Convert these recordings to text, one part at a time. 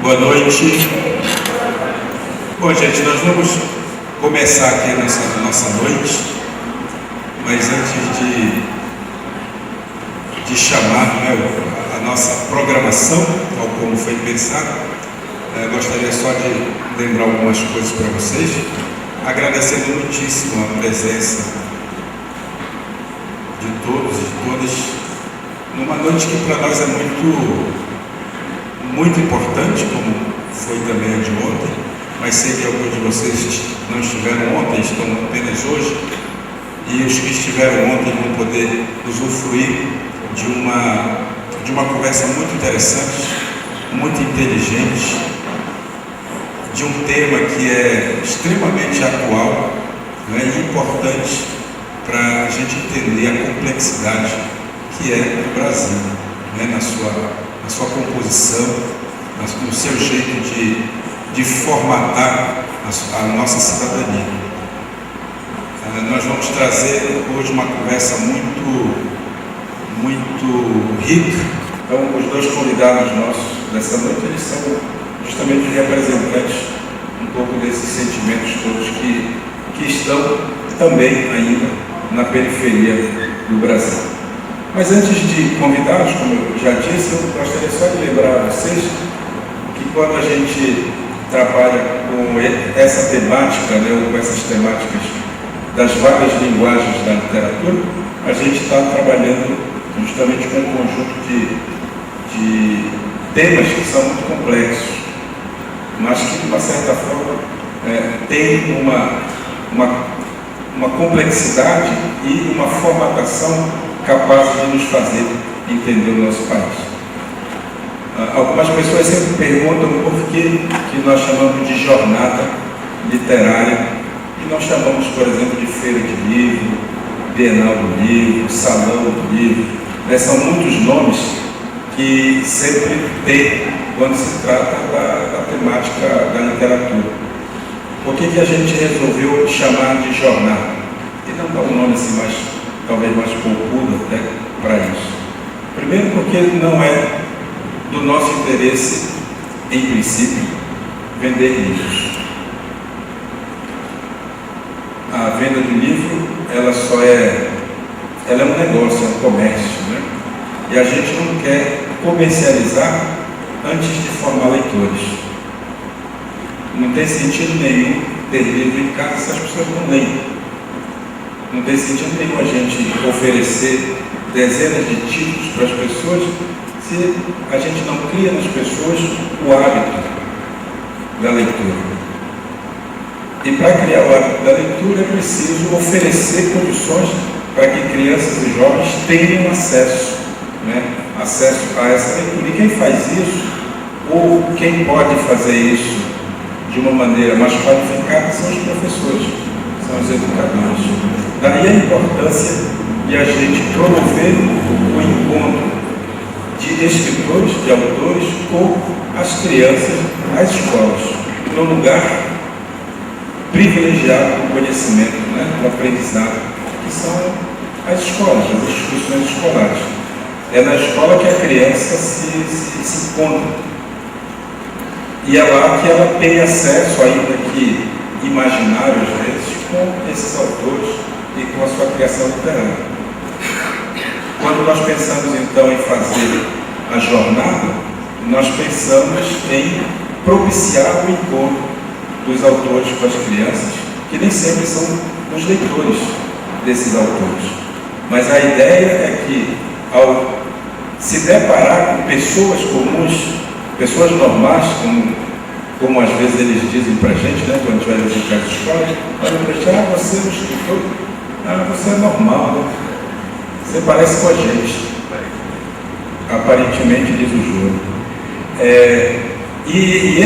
Boa noite. Bom, gente, nós vamos começar aqui a nossa noite, mas antes de chamar, a nossa programação, tal como foi pensado, gostaria só de lembrar algumas coisas para vocês, agradecendo muitíssimo a presença de todos e de todas, numa noite que para nós é muito importante, como foi também a de ontem, mas sei que alguns de vocês não estiveram ontem, estão apenas hoje, e os que estiveram ontem vão poder usufruir de uma conversa muito interessante, muito inteligente, de um tema que é extremamente atual, né, e importante para a gente entender a complexidade que é o Brasil, né, na sua composição, no seu jeito de formatar a nossa cidadania. Nós vamos trazer hoje uma conversa muito rica. Então, os dois convidados nossos dessa noite, eles são justamente representantes um pouco desses sentimentos todos que estão também ainda na periferia do Brasil. Mas antes de convidá-los, como eu já disse, eu gostaria só de lembrar a vocês que quando a gente trabalha com essa temática, né, ou com essas temáticas das várias linguagens da literatura, a gente está trabalhando justamente com um conjunto de temas que são muito complexos, mas que, de uma certa forma, tem uma complexidade e uma formatação capaz de nos fazer entender o nosso país. Algumas pessoas sempre perguntam por que nós chamamos de jornada literária e nós chamamos, por exemplo, de feira de livro, Bienal do Livro, Salão do Livro. São muitos nomes que sempre tem quando se trata da temática da literatura. Por que a gente resolveu chamar de jornada? E não dá um nome assim talvez mais popular até para isso. Primeiro porque não é do nosso interesse, em princípio, vender livros. A venda do livro, ela é um negócio, é um comércio, né? E a gente não quer comercializar antes de formar leitores. Não tem sentido nenhum ter livro em casa se as pessoas não leem. Não tem sentido nenhum a gente oferecer dezenas de títulos para as pessoas se a gente não cria nas pessoas o hábito da leitura. E para criar o hábito da leitura é preciso oferecer condições para que crianças e jovens tenham acesso a essa leitura. E quem faz isso, ou quem pode fazer isso de uma maneira mais qualificada, são os professores, são os educadores. Daí a importância de a gente promover o encontro de escritores, de autores, com as crianças, as escolas, num lugar privilegiado do conhecimento, do aprendizado, que são as escolas, as instituições escolares. É na escola que a criança se encontra. E é lá que ela tem acesso, ainda que imaginário às vezes, com esses autores e com a sua criação literária. Quando nós pensamos então em fazer a jornada, nós pensamos em propiciar o encontro dos autores com as crianças, que nem sempre são os leitores desses autores. Mas a ideia é que, ao se deparar com pessoas comuns, pessoas normais, como às vezes eles dizem para a gente, quando a gente vai visitar as escolas, olha para a gente, você é um escritor, você é normal, você parece com a gente. Aparentemente, diz o jogo. E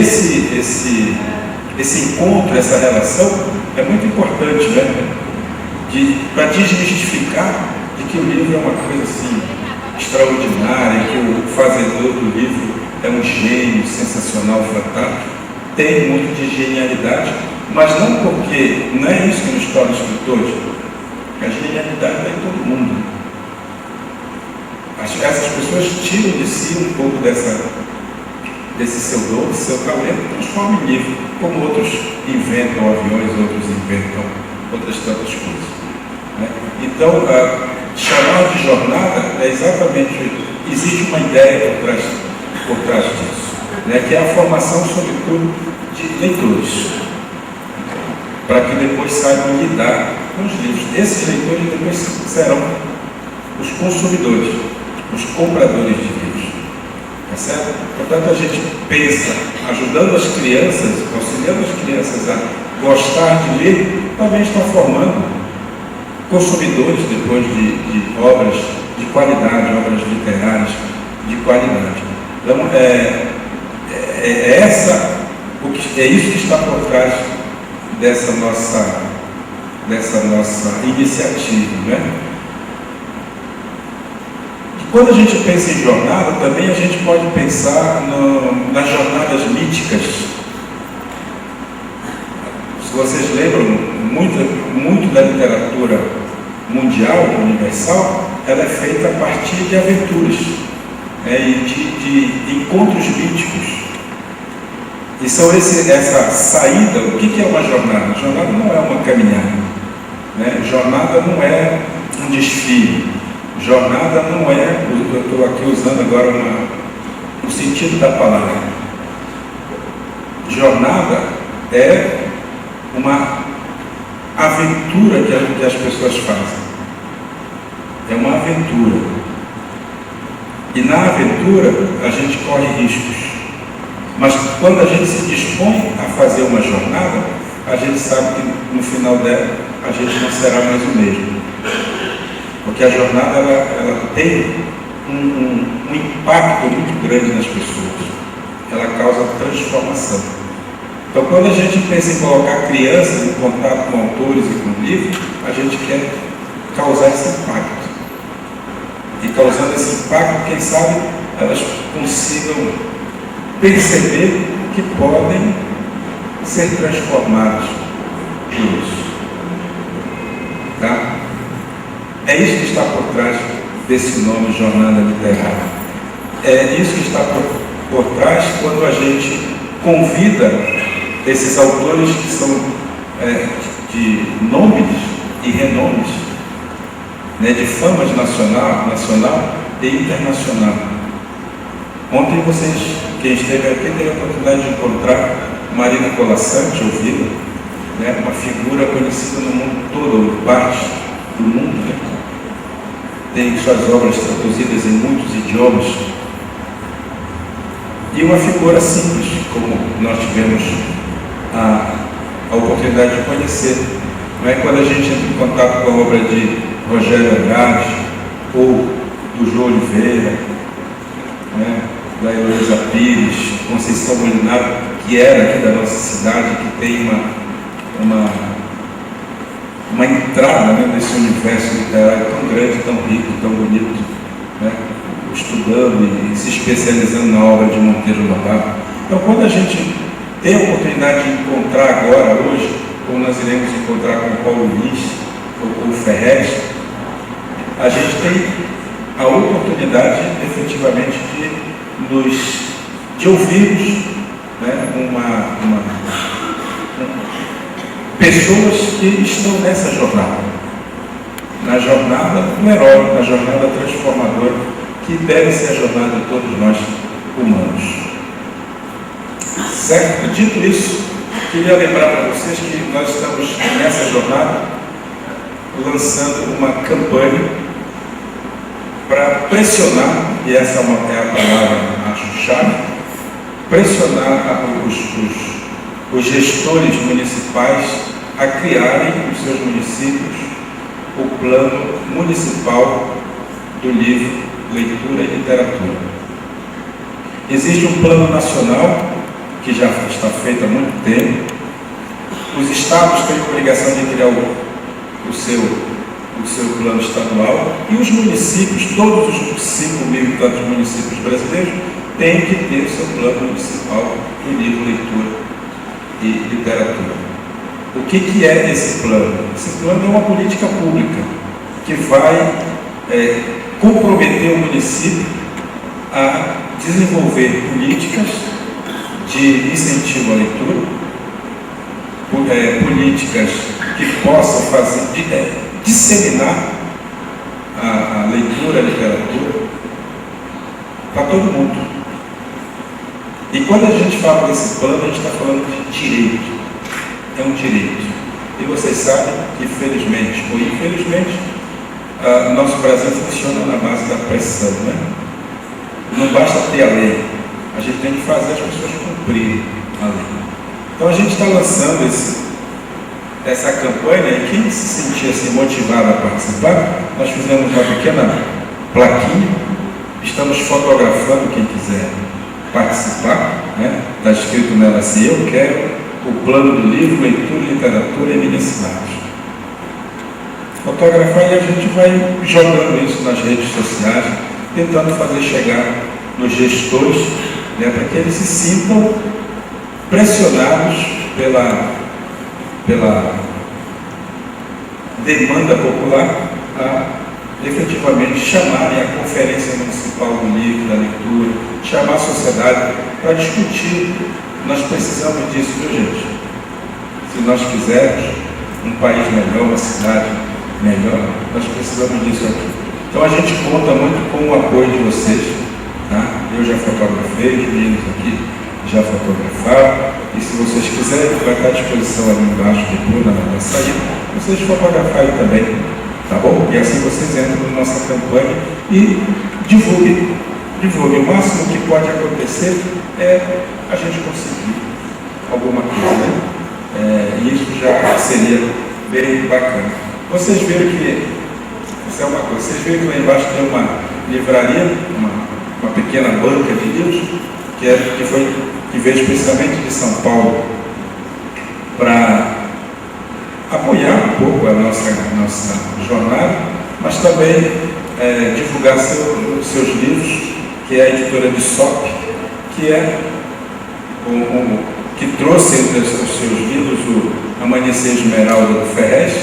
esse encontro, essa relação é muito importante, para desmistificar de que o livro é uma coisa assim extraordinária, que o fazedor do livro é um gênio sensacional, fantástico. Tem muito de genialidade, mas não porque não é isso que nos torna escritores. A genialidade está em todo mundo. Essas pessoas tiram de si um pouco desse seu dom, desse seu talento, transforma em livro, como outros inventam aviões, outros inventam outras tantas coisas, né? Então, chamar de jornada é exatamente, existe uma ideia por trás disso, né? Que é a formação, sobretudo, de leitores, para que depois saibam lidar com os livros. Esses leitores depois serão os consumidores, os compradores de livros. Tá certo? Portanto, a gente pensa, ajudando as crianças, auxiliando as crianças a gostar de ler, também está formando consumidores depois de obras de qualidade, obras literárias de qualidade. Então, é isso que está por trás dessa nossa iniciativa, né? Quando a gente pensa em jornada, também a gente pode pensar nas jornadas míticas. Se vocês lembram, muito da literatura mundial, universal, ela é feita a partir de aventuras, né, e de encontros míticos. E são essa saída. O que é uma jornada? Jornada não é uma caminhada, né? Jornada não é um desfile. Jornada não é, eu estou aqui usando agora o sentido da palavra. Jornada é uma aventura que as pessoas fazem. É uma aventura. E na aventura a gente corre riscos. Mas quando a gente se dispõe a fazer uma jornada, a gente sabe que no final dela a gente não será mais o mesmo. Porque a jornada ela tem um impacto muito grande nas pessoas. Ela causa transformação. Então, quando a gente pensa em colocar crianças em contato com autores e com livros, a gente quer causar esse impacto. E causando esse impacto, quem sabe elas consigam perceber que podem ser transformadas por isso. Tá? É isso que está por trás desse nome Jornada Literária. É isso que está por trás quando a gente convida esses autores que são de nomes e renomes, né, de fama nacional e internacional. Ontem quem esteve aqui, teve a oportunidade de encontrar Marina Colasanti, ouvi-la, né, uma figura conhecida no mundo todo, parte do mundo, né? Tem suas obras traduzidas em muitos idiomas. E uma figura simples, como nós tivemos a oportunidade de conhecer. Não é quando a gente entra em contato com a obra de Rogério Andrade, ou do João Oliveira, né, da Heloísa Pires, Conceição Molinaro, que era aqui da nossa cidade, que tem uma entrada, né, nesse universo literário tão grande, tão rico, tão bonito, né, estudando e se especializando na obra de Monteiro Lobato. Então, quando a gente tem a oportunidade de encontrar agora, hoje, como nós iremos encontrar com o Paulo Lins ou com o Ferrez, a gente tem a oportunidade, efetivamente, de ouvirmos, né, pessoas que estão nessa jornada, na jornada do herói, na jornada transformadora, que deve ser a jornada de todos nós humanos. Certo? Dito isso, queria lembrar para vocês que nós estamos nessa jornada lançando uma campanha para pressionar, e essa é a palavra, acho, chave, pressionar os gestores municipais a criarem nos seus municípios o plano municipal do livro, leitura e literatura. Existe um plano nacional que já está feito há muito tempo. Os estados têm a obrigação de criar o seu plano estadual, e os municípios, todos os 5.000 e tantos municípios brasileiros, têm que ter o seu plano municipal do livro, leitura e literatura. O que é esse plano? Esse plano é uma política pública que vai comprometer o município a desenvolver políticas de incentivo à leitura, políticas que possam disseminar a leitura, a literatura para todo mundo. E quando a gente fala desse plano, a gente está falando de direito. É um direito. E vocês sabem que, felizmente ou infelizmente, nosso Brasil funciona na base da pressão, né? Não basta ter a lei, a gente tem que fazer as pessoas cumprirem a lei. Então a gente está lançando essa campanha, e quem se sentir assim, motivado a participar, nós fizemos uma pequena plaquinha, estamos fotografando quem quiser participar, né? Está escrito nela assim: eu quero o plano do livro, leitura, literatura e Emília Cidade. Fotografar, e a gente vai jogando isso nas redes sociais, tentando fazer chegar nos gestores, né, para que eles se sintam pressionados pela demanda popular a efetivamente chamarem a Conferência Municipal do Livro, da Leitura, chamar a sociedade para discutir. Nós precisamos disso, viu, gente? Se nós quisermos um país melhor, uma cidade melhor, nós precisamos disso aqui. Então a gente conta muito com o apoio de vocês, tá? Eu já fotografei, os meninos aqui já fotografaram, e se vocês quiserem, vai estar à disposição ali embaixo, depois na saída, vocês fotografarem também, tá bom? E assim vocês entram na nossa campanha e divulguem. O máximo que pode acontecer é a gente conseguir alguma coisa, né? E isso já seria bem bacana. Vocês viram que, isso é uma coisa, vocês viram que lá embaixo tem uma livraria, uma pequena banca de livros, que veio especialmente de São Paulo para apoiar um pouco a nossa jornada, mas também divulgar seus livros, que é a editora de SOP, que trouxe entre os seus livros o Amanhecer Esmeralda do Ferrez,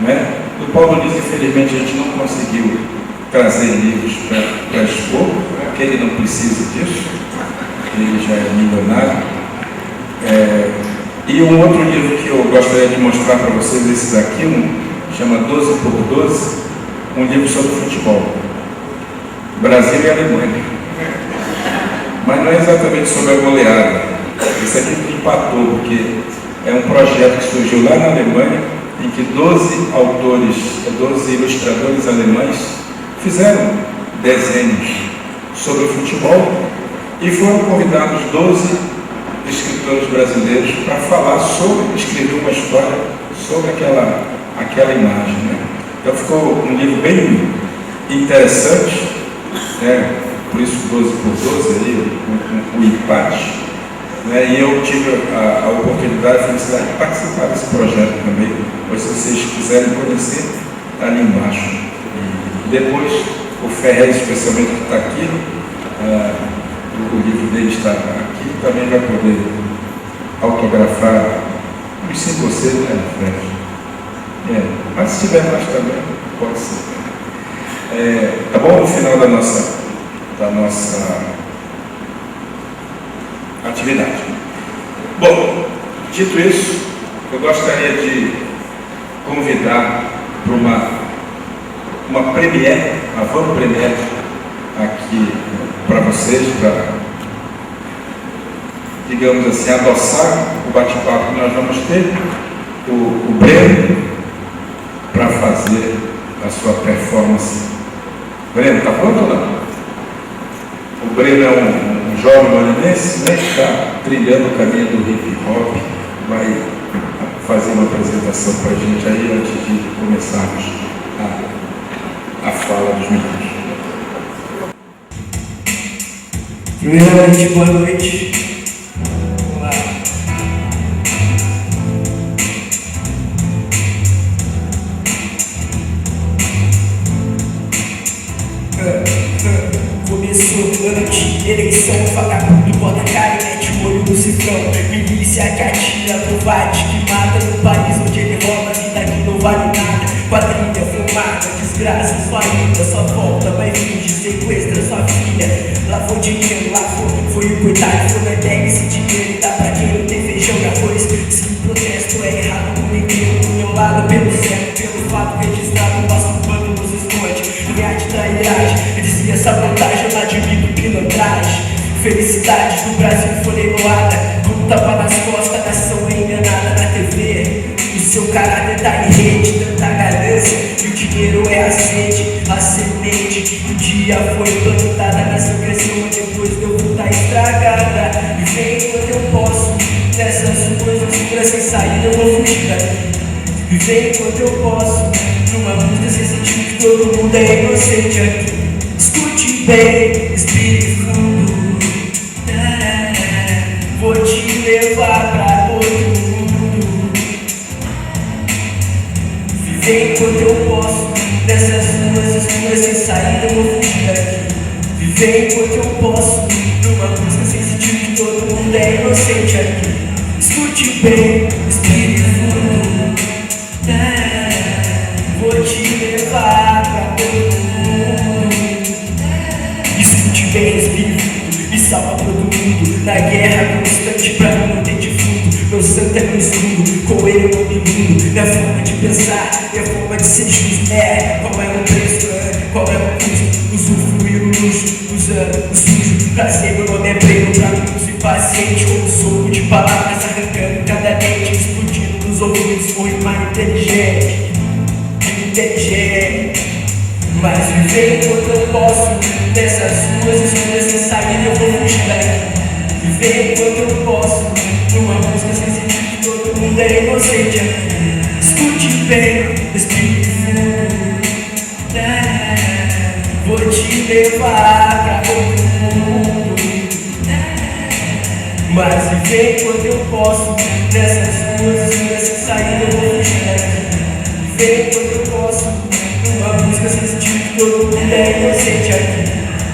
né? Do Paulo Nunes, infelizmente, a gente não conseguiu trazer livros para expor, porque ele não precisa disso, ele já é milionário. E um outro livro que eu gostaria de mostrar para vocês, esse daqui, chama 12 por 12, um livro sobre futebol, Brasil e Alemanha. Mas não é exatamente sobre a goleada. Esse aqui empatou, porque é um projeto que surgiu lá na Alemanha, em que 12 autores, 12 ilustradores alemães fizeram desenhos sobre futebol e foram convidados 12 escritores brasileiros para falar escrever uma história sobre aquela imagem, né? Então ficou um livro bem interessante, né? Por isso 12 por 12 ali, o empate, né? E eu tive a oportunidade, a felicidade de participar desse projeto também. Pois se vocês quiserem conhecer, está ali embaixo. E depois o Ferrez, especialmente, que está aqui, o livro dele está aqui, também vai poder autografar uns 5 ou 6, né, Ferrez? Mas se tiver mais também, pode ser. Tá bom? No final da nossa atividade. Bom, dito isso, eu gostaria de convidar para uma premiere, uma van premiere aqui para vocês, para, digamos assim, adoçar o bate-papo que nós vamos ter, o Breno, para fazer a sua performance. Breno, está pronto ou não? O Breno é um jovem maranhense, né, que está trilhando o caminho do hip hop, vai fazer uma apresentação para a gente aí antes de começarmos a fala dos meninos. Primeiramente, boa noite. Vamos lá. Começou anti-eleição, vagabundo bota a cara e mete o olho no cifrão. Milícia que atira no VAD, que mata no país onde ele rouba, vida que não vale nada. Quadrilha fumada, desgraça, sua linda, só volta, vai fingir, sequestra sua filha. Lá foi o dinheiro lavou. Foi o coitado, foi na ideia, esse dinheiro dá pra quem não tem feijão e arroz. Se o protesto é errado, não me queiro do meu lado. Pelo certo, pelo fato registrado, passo o pano nos esconde. Lugar de trairagem, dizia sabotagem, eu não admito pilantragem. Felicidade do Brasil foi leiloada, com um tapa nas costas, nação enganada na TV. O seu caráter tá em rede, tanta ganância, e o dinheiro é a sede, a semente que um dia foi plantada. Nessa cresceu, mas depois deu tá estragada. E vem enquanto eu posso, nessas coisas escuras sem saída eu vou fugir daqui. E vem enquanto eu posso, numa música sem sentir que todo mundo é inocente aqui. Escute bem, respire fundo, vou te levar pra outro mundo. Viver enquanto eu posso, nessas ruas escuras sem saída eu vou fugir daqui. Viver enquanto eu posso, numa música sem sentir que todo mundo é inocente aqui. Escute bem, respire fundo, vou te levar pra todo mundo. Escute bem, respire fundo, me salva todo mundo. Na guerra constante pra mim não tem defunto. Meu santo é meu escudo, com ele eu não me iludo. Minha forma de pensar, minha forma de ser justo. Qual é o preço, qual é o custo? Usufruir o luxo, usando o sujo. Prazer, meu nome é prego pra muitos impaciente. Com um soco de palavras arrancando cada dente, explodindo nos ouvidos com rima inteligente. Mas viver enquanto eu posso, nessas ruas escuras sem saída eu vou fugir daqui. Viver enquanto eu posso, numa música sem sentido que todo mundo é inocente aqui. Escute bem, respire fundo, vou te levar pra outro mundo. Mas viver enquanto eu posso, nessas ruas escuras sem saída eu vou fugir daqui. Viver enquanto eu posso, numa música sem sentido que todo mundo é inocente aqui.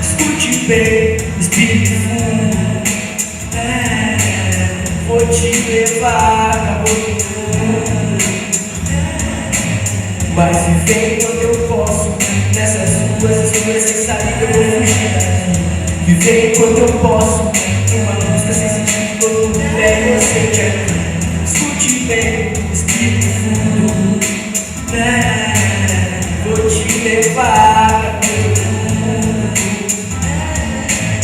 Escute bem, respire fundo, vou te levar pra outro mundo. Mas viver enquanto eu posso, nessas ruas escuras sem saída eu vou fugir daqui. Viver enquanto eu posso, numa música sem sentido que todo mundo é inocente aqui. Escute bem, respire fundo, vou te levar pra todo mundo.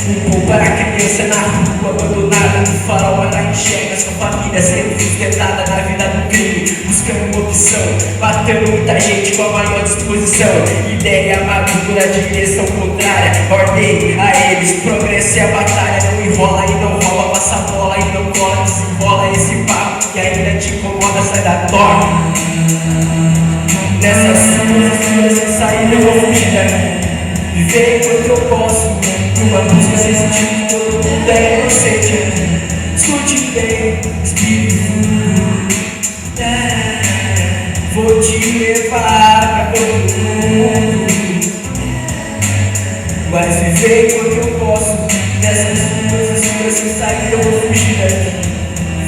Um pão para a criança na rua, abandonada no farol, ela enxerga sua família sendo sustentada na vida do crime, buscando uma opção, matando muita gente com a maior disposição. Ideia madura, direção contrária, ordem a eles, progresso é a batalha. Não enrola e não rouba, passa a bola e não cola, desenrola esse papo que ainda te incomoda, sai da torre. Nessas ruas sem saída eu vou fugir daqui. Viver enquanto eu posso, numa música sem sentido que todo mundo é inocente aqui. Escute bem, respire fundo, vou te levar pra todo mundo. Mas viver enquanto eu posso, nessas ruas escuras sem saída eu vou fugir daqui.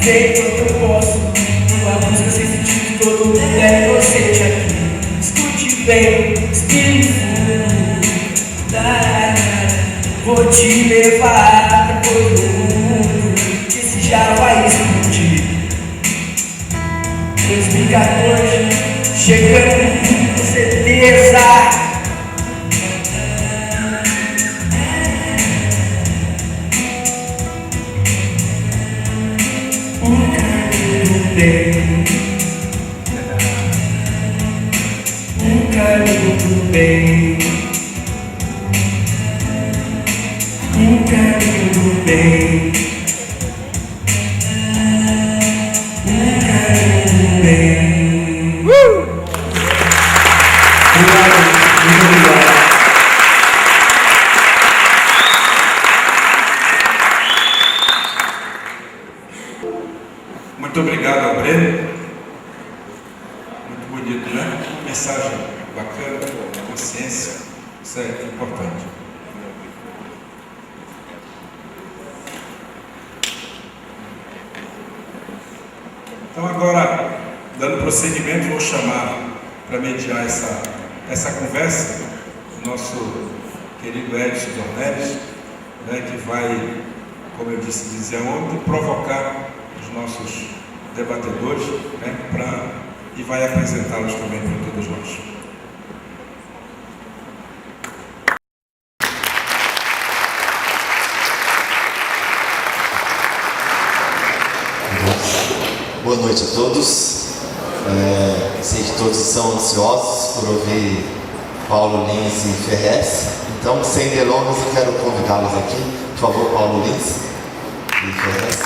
Viver enquanto eu posso, numa música sem sentido que todo mundo é inocente aqui. Escute bem, respire fundo, vou te levar pra todo mundo. Que esse já vai explodir. 2014, chegando com certeza. O caminho do bem, o caminho do bem, o caminho do bem, o caminho do bem. Obrigado, muito obrigado. Muito obrigado ao Breno. Muito bonito, né? Mensagem bacana, consciência, isso é importante. Então agora, dando prosseguimento, vou chamar para mediar essa conversa o nosso querido Edson Dornelles, né, que vai, como eu dizia ontem, provocar os nossos debatedores, né, e vai apresentá-los também para todos nós. Boa noite a todos. Sei que todos são ansiosos por ouvir Paulo Lins e Ferrez. Então, sem delongas, eu quero convidá-los aqui. Por favor, Paulo Lins e Ferrez.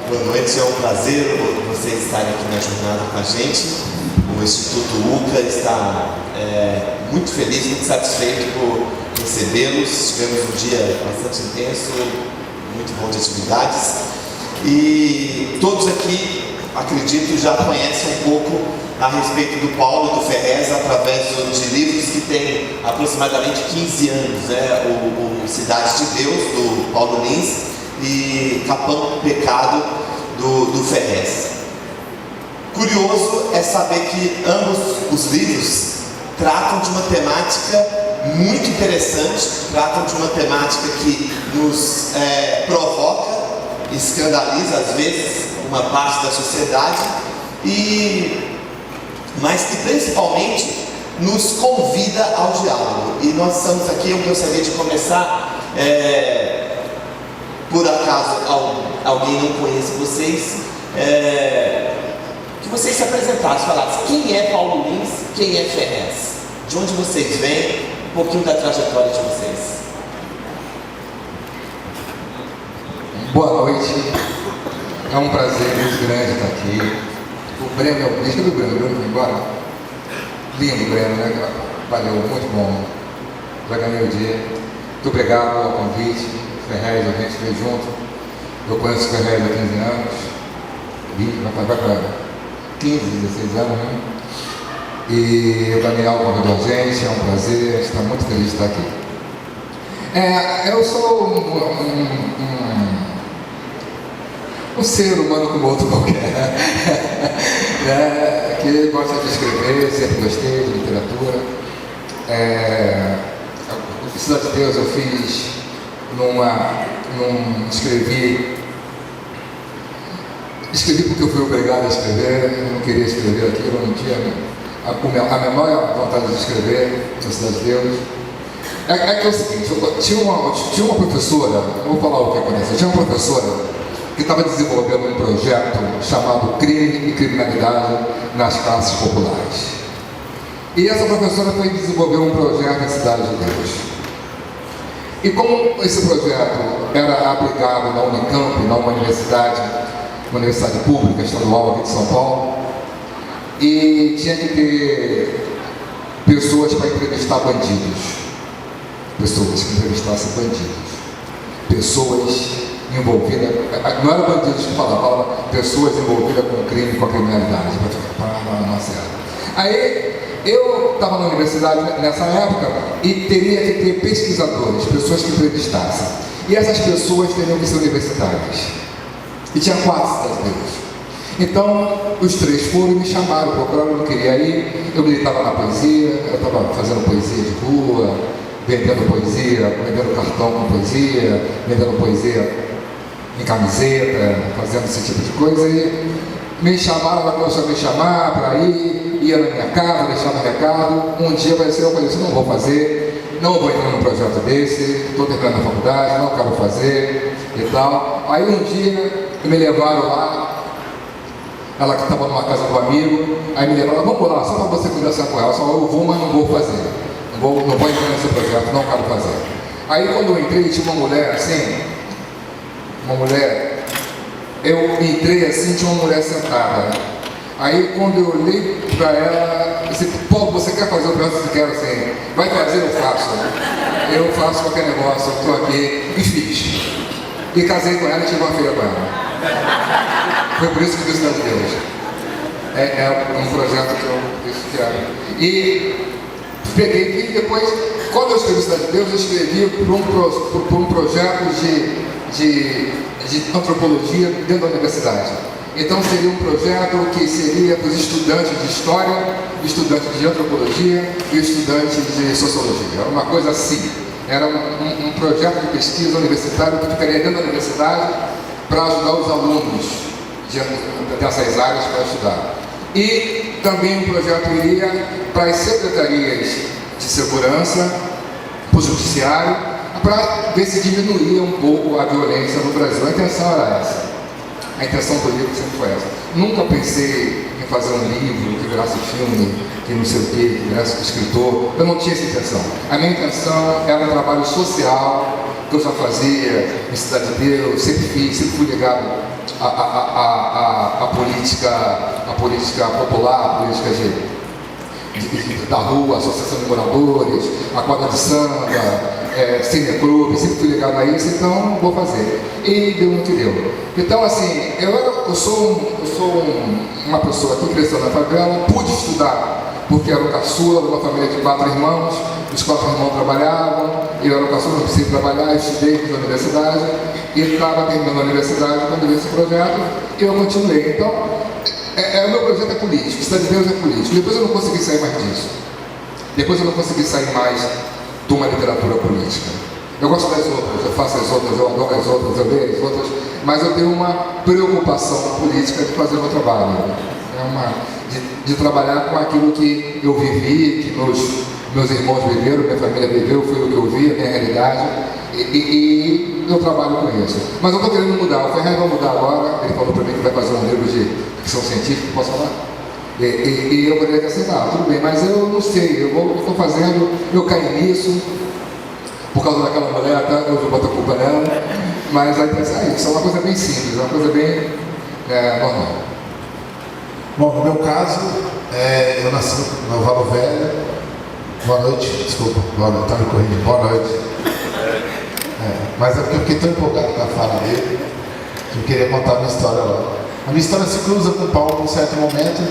Boa noite, é um prazer vocês estarem aqui na jornada com a gente. O Instituto UCA está muito feliz, muito satisfeito por recebê-los. Tivemos um dia bastante intenso, muito bom de atividades. E todos aqui, acredito, já conhecem um pouco a respeito do Paulo e do Ferrez através de livros que têm aproximadamente 15 anos. O Cidade de Deus, do Paulo Lins, e Capão do Pecado, do Ferrez. Curioso é saber que ambos os livros tratam de uma temática muito interessante, tratam de uma temática que nos provoca, escandaliza às vezes uma parte da sociedade, mas que principalmente nos convida ao diálogo. E nós estamos aqui, eu gostaria de começar, por acaso alguém não conhece vocês, que vocês se apresentassem, falassem quem é Paulo Lins, quem é Ferrez, de onde vocês vêm, um pouquinho da trajetória de vocês. Boa noite, é um prazer muito grande estar aqui. O Breno é o bispo do Breno, foi embora? Lindo Breno, né? Valeu, muito bom. Já ganhei o dia. Muito obrigado pelo convite. Ferrez, a gente veio junto. Eu conheço o Ferrez há 15 anos. Vai para 15, 16 anos, né? E o Daniel convidou a gente, é um prazer, a gente está muito feliz de estar aqui. Eu sou um ser humano como outro qualquer, que gosta de escrever, sempre gostei de literatura. Cidade de Deus eu fiz escrevi porque eu fui obrigado a escrever, eu não queria escrever aquilo, eu não tinha a menor vontade de escrever na Cidade de Deus. Que é o seguinte, tinha uma professora, eu vou falar o que aconteceu, tinha uma professora que estava desenvolvendo um projeto chamado Crime e Criminalidade nas Classes Populares. E essa professora foi desenvolver um projeto na Cidade de Deus. E como esse projeto era abrigado na Unicamp, uma universidade pública estadual aqui de São Paulo, e tinha que ter pessoas para entrevistar bandidos, pessoas que entrevistassem bandidos, pessoas envolvidas, não era bandidos que falavam, pessoas envolvidas com o crime, com a criminalidade, para uma certa. Aí eu estava na universidade nessa época e teria que ter pesquisadores, pessoas que entrevistassem. E essas pessoas teriam que ser universitárias. E tinha 4 Cidades de Deus. Então, os 3 foram e me chamaram, procuraram, eu não queria ir. Eu militava na poesia, eu estava fazendo poesia de rua, vendendo poesia, vendendo cartão com poesia, vendendo poesia em camiseta, fazendo esse tipo de coisa. E me chamaram, ela começou a me chamar para ir, ia na minha casa, deixava recado. Um dia apareceu, eu falei assim, não vou fazer, não vou entrar num projeto desse, estou terminando a faculdade, não quero fazer e tal. Aí um dia me levaram lá, ela que estava numa casa do amigo, aí me levaram, vamos lá, só para você conversar com ela, só eu vou, mas não vou fazer, não vou entrar nesse projeto, não quero fazer. Aí quando eu entrei, tinha uma mulher assim, eu entrei assim, tinha uma mulher sentada. Aí quando eu olhei para ela, eu disse, Paulo, você quer fazer o projeto que quero assim? Vai fazer, eu faço. Eu faço qualquer negócio, eu estou aqui e fiz. E casei com ela e tive uma filha com ela. Foi por isso que eu fiz Cidade de Deus. É um projeto que eu quero. E peguei e depois, quando eu escrevi Cidade de Deus, eu escrevi por um projeto de antropologia dentro da universidade. Então seria um projeto que seria para os estudantes de história, estudantes de antropologia e estudantes de sociologia. Era uma coisa assim. Era um projeto de pesquisa universitário que ficaria dentro da universidade para ajudar os alunos dessas áreas para estudar. E também o projeto iria para as secretarias de segurança, para o judiciário, para ver se diminuía um pouco a violência no Brasil. A intenção era essa. A intenção do livro sempre foi essa. Nunca pensei em fazer um livro que virasse filme, que não sei o quê, que virasse escritor. Eu não tinha essa intenção. A minha intenção era um trabalho social, que eu já fazia em Cidade de Deus, sempre fui ligado à política popular, a política da rua, associação de moradores, a quadra de samba, cineclube, sempre fui ligado a isso, então vou fazer. E deu no que deu. Então, assim, eu sou uma pessoa que cresceu na favela, pude estudar, porque era o caçula de uma família de 4 irmãos, os 4 irmãos trabalhavam, eu era o caçula, não precisei trabalhar, estudei na universidade, e estava terminando a universidade quando veio esse projeto, e eu continuei. Então, o meu projeto é político, Cidade de Deus é político. Depois eu não consegui sair mais disso. Depois eu não consegui sair mais de uma literatura política. Eu gosto das outras, eu faço as outras, eu adoro as outras, eu leio as outras, mas eu tenho uma preocupação política de fazer o meu trabalho. De trabalhar com aquilo que eu vivi, que meus irmãos viveram, minha família viveu, foi o que eu vi, a minha realidade, e eu trabalho com isso. Mas eu estou querendo mudar, o Ferraz vai mudar agora, ele falou para mim que vai fazer um livro de ficção científica, posso falar? E eu poderia ter assim, tudo bem, mas eu não sei, eu estou fazendo, eu caí nisso, por causa daquela mulher, tá? Eu vou botar a culpa nela, mas aí pensa, isso é uma coisa bem simples, uma coisa bem normal. Bom, no meu caso, eu nasci no Valo Velho. Boa noite, desculpa, boa noite, tá me corrigindo, boa noite. Mas é porque eu fiquei tão empolgado com a fala dele que eu queria contar a minha história lá. A minha história se cruza com o Paulo em um certo momento.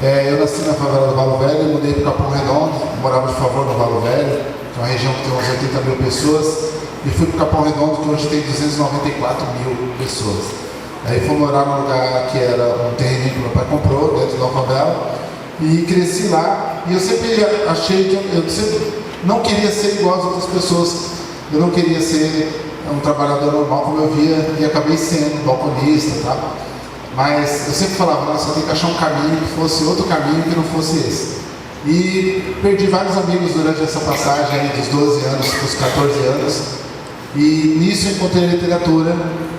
Eu nasci na favela do Valo Velho, mudei para o Capão Redondo, morava de favor no Valo Velho, que é uma região que tem umas 80 mil pessoas, e fui para o Capão Redondo, que hoje tem 294 mil pessoas. Aí fui morar num lugar que era um terreno que meu pai comprou, dentro da favela, e cresci lá. E eu sempre achei que eu sempre não queria ser igual às outras pessoas. Eu não queria ser um trabalhador normal como eu via, e acabei sendo balconista, tá? Mas eu sempre falava, nossa, eu tenho que achar um caminho que fosse outro caminho que não fosse esse. E perdi vários amigos durante essa passagem aí dos 12 anos para os 14 anos. E nisso eu encontrei a literatura.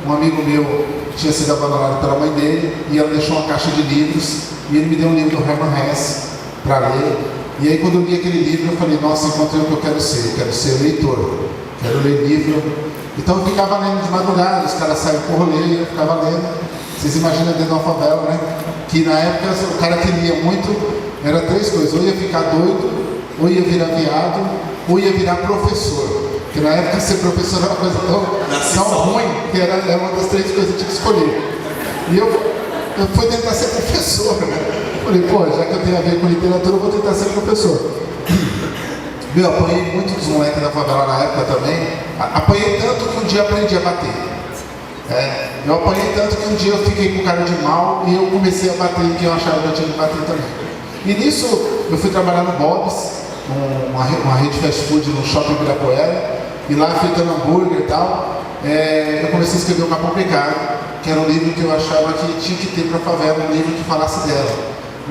Um amigo meu tinha sido abandonado pela mãe dele e ela deixou uma caixa de livros e ele me deu um livro do Hermann Hesse para ler. E aí quando eu li aquele livro eu falei, nossa, encontrei o que eu quero ser leitor, quero ler livro. Então eu ficava lendo de madrugada, os caras saíam por rolê e eu ficava lendo. Vocês imaginam dentro de uma favela, né? Que na época o cara que lia muito, era 3 coisas, ou ia ficar doido, ou ia virar viado, ou ia virar professor. Porque na época ser professor era uma coisa tão ruim que era uma das 3 coisas que eu tinha que escolher. E eu fui tentar ser professor, né? Falei, já que eu tenho a ver com literatura, eu vou tentar ser professor. Eu apanhei muito dos moleques da favela na época também. Apanhei tanto que um dia aprendi a bater. Eu apanhei tanto que um dia eu fiquei com cara de mal e eu comecei a bater em quem eu achava que eu tinha que bater também. E nisso eu fui trabalhar no Bob's, uma rede de fast food no shopping Ibirapuera, e lá fritando hambúrguer e tal, eu comecei a escrever o Capão Pecado, que era um livro que eu achava que tinha que ter para a favela, um livro que falasse dela,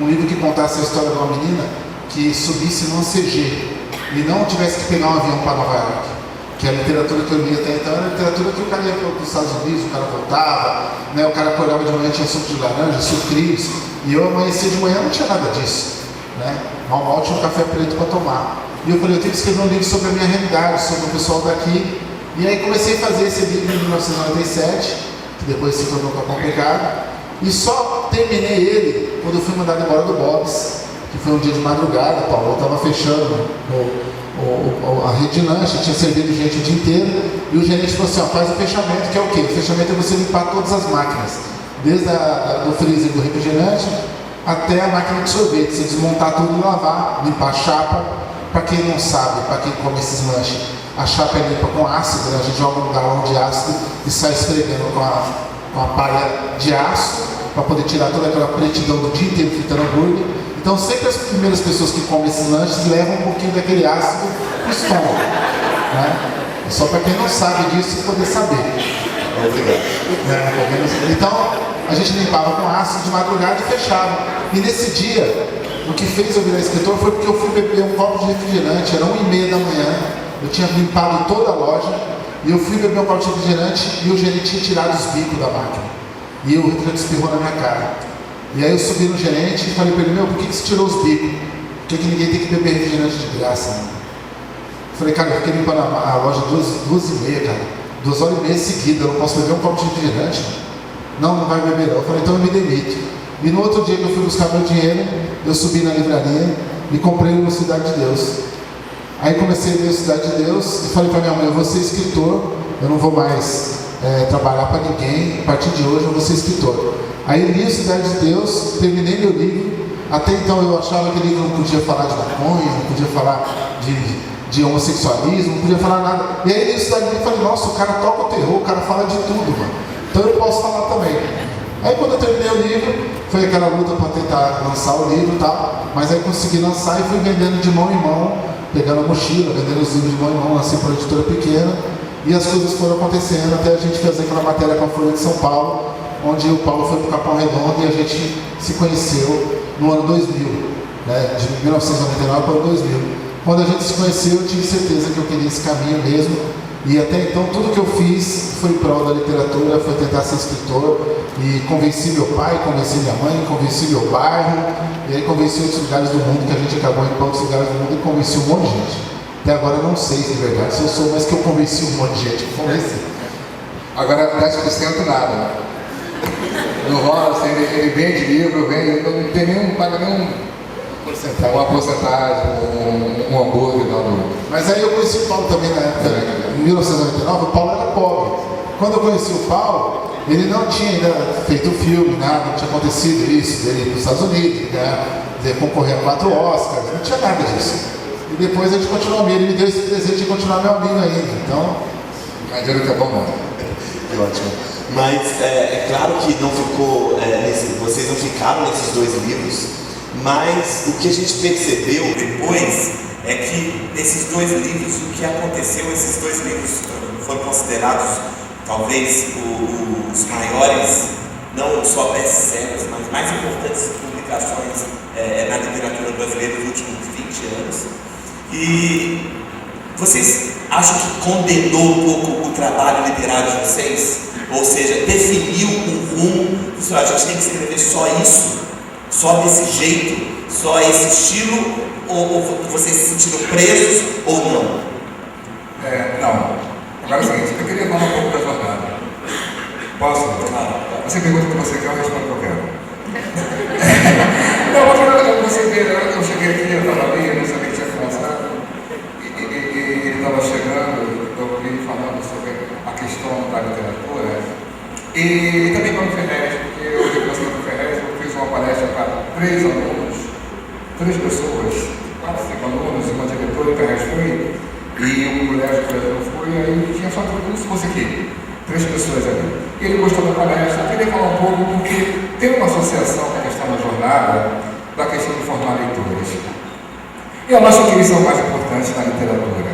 um livro que contasse a história de uma menina que subisse num CG e não tivesse que pegar um avião para Nova York. Que a literatura que eu li até então era a literatura que o cara ia para os Estados Unidos, o cara voltava, né? O cara acordava de manhã, tinha suco de laranja, sucrilhos, e eu amanhecia de manhã, não tinha nada disso, né? Mal tinha um café preto para tomar. E eu falei, eu tenho que escrever um livro sobre a minha realidade, sobre o pessoal daqui. E aí comecei a fazer esse livro em 1997, que depois se tornou Capão Pecado, e só terminei ele quando eu fui mandado embora do Bob's, que foi um dia de madrugada, Paulo estava fechando a rede de lanche, tinha servido gente o dia inteiro, e o gerente falou assim, faz o fechamento, que é o quê? O fechamento é você limpar todas as máquinas, desde do freezer do refrigerante até a máquina de sorvete, você desmontar tudo e lavar, limpar a chapa, para quem não sabe, para quem come esses lanches, a chapa é limpa com ácido, né? A gente joga um galão de ácido e sai esfregando com a palha de aço, para poder tirar toda aquela pretidão do dia inteiro fritando hambúrguer. Então sempre as primeiras pessoas que comem esses lanches levam um pouquinho daquele ácido para o estômago, né? Só para quem não sabe disso poder saber. Obrigado. Então, a gente limpava com ácido de madrugada e fechava. E nesse dia, o que fez eu virar escritor foi porque eu fui beber um copo de refrigerante, era 1h30 da manhã, eu tinha limpado toda a loja, e eu fui beber um copo de refrigerante e o gerente tinha tirado os bicos da máquina. E o refrigerante espirrou na minha cara. E aí eu subi no gerente e falei para ele, por que você tirou os bicos? Por que ninguém tem que beber refrigerante de graça? Né? Falei, cara, eu fiquei limpando a loja 2h30, cara. 2h30 seguidas, eu não posso beber um copo de refrigerante? Não vai beber não. Eu falei, então eu me demito. E no outro dia que eu fui buscar meu dinheiro, eu subi na livraria e comprei o Cidade de Deus. Aí comecei a ler o Cidade de Deus e falei para minha mãe, eu vou ser escritor, eu não vou mais trabalhar para ninguém, a partir de hoje eu vou ser escritor. Aí li o Cidade de Deus, terminei meu livro. Até então eu achava que o livro não podia falar de maconha, não podia falar de homossexualismo, não podia falar nada. E aí li o Cidade de Deus e falei, nossa, o cara toca o terror, o cara fala de tudo, mano. Então eu posso falar também. Aí quando eu terminei o livro, foi aquela luta para tentar lançar o livro e tal, mas aí consegui lançar e fui vendendo de mão em mão, pegando a mochila, vendendo os livros de mão em mão, assim, para uma editora pequena, e as coisas foram acontecendo até a gente fazer aquela matéria com a Folha de São Paulo, onde o Paulo foi para o Capão Redondo e a gente se conheceu no ano 2000, né, de 1999 para o 2000. Quando a gente se conheceu, eu tive certeza que eu queria esse caminho mesmo, e até então tudo que eu fiz foi em prol da literatura, foi tentar ser escritor, e convenci meu pai, convenci minha mãe, convenci meu bairro, e aí convenci outros lugares do mundo, que a gente acabou indo para outros lugares do mundo e convenci um monte de gente. Até agora eu não sei de verdade se eu sou, mas que eu convenci um monte de gente, eu convenci. Agora 10% nada. Não rola assim, ele vende livro, não tem nenhum, paga nenhum porcentagem, uma porcentagem, um hambúrguer lá no... Mas aí eu conheci o Paulo também na época, em 1999, o Paulo era pobre. Quando eu conheci o Paulo, ele não tinha ainda feito filme, nada, não tinha acontecido isso, dele ir para os Estados Unidos, né, de concorrer a 4 Oscars, não tinha nada disso. E depois a gente continuou amigo, ele me deu esse presente de continuar meu amigo ainda, então... Mas ele tá bom, mano. Que ótimo. Mas é claro que não ficou, vocês não ficaram nesses 2 livros, mas o que a gente percebeu depois é que esses 2 livros, o que aconteceu, esses 2 livros foram considerados talvez os maiores, não só best-sellers, mas mais importantes publicações na literatura brasileira dos últimos 20 anos. E vocês acham que condenou um pouco o trabalho literário de vocês? Ou seja, definiu um rumo, a gente tem que escrever só isso, só desse jeito, só esse estilo, ou vocês se sentiram presos ou não? Não. Agora é o seguinte, eu queria falar um pouco da jornada. Posso? Você pergunta o que você quer, eu respondo o que eu quero. Não, você vê, eu cheguei aqui, eu estava ali, eu não sabia que tinha começado, e ele estava chegando, eu ouvi falando sobre a questão da literatura, e também para o Ferrez, porque eu depois do Ferrez, eu fiz uma palestra para 3 alunos, 3 pessoas, 4, 5 alunos, uma diretora, o Ferrez foi, e uma mulher que não foi, e aí tinha só como se fosse aqui, 3 pessoas ali. E ele gostou da palestra, eu queria falar um pouco, porque tem uma associação com a questão da jornada, da questão de formar leitores. E eu acho que eles são mais importantes na literatura.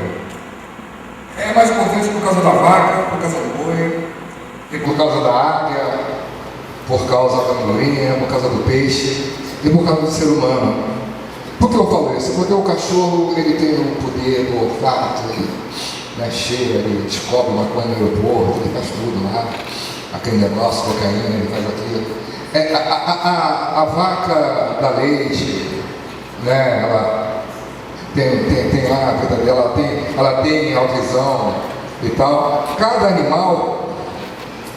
É mais importante por causa da vaca, por causa do boi, e por causa da águia, por causa da andorinha, por causa do peixe e por causa do ser humano. Por que eu falo isso? Porque o cachorro ele tem um poder do olfato, ele cheira, ele descobre uma coisa no aeroporto, ele faz tudo lá, aquele negócio, cocaína, ele faz aquilo. A vaca da leite, né, ela tem lá a vida dela, ela tem audição e tal. Cada animal,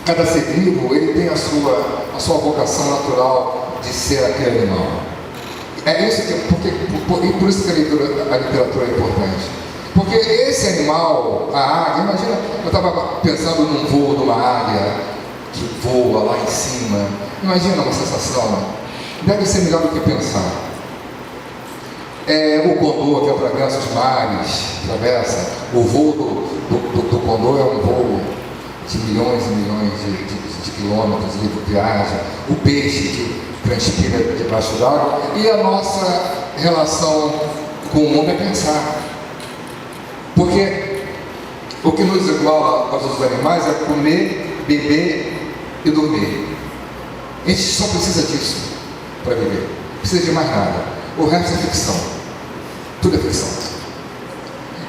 cada ser vivo, ele tem a sua vocação natural de ser aquele animal. É isso que, por isso que a literatura é importante. Porque esse animal, a águia, imagina, eu estava pensando num voo de uma águia que voa lá em cima. Imagina uma sensação, deve ser melhor do que pensar. o condor que atravessa os mares, o voo do condor é um voo de milhões e milhões de quilômetros, livre viagem, o peixe que transpira debaixo d'água, e a nossa relação com o mundo é pensar. Porque o que nos iguala aos outros animais é comer, beber e dormir. A gente só precisa disso para viver, não precisa de mais nada. O resto é ficção, tudo é ficção.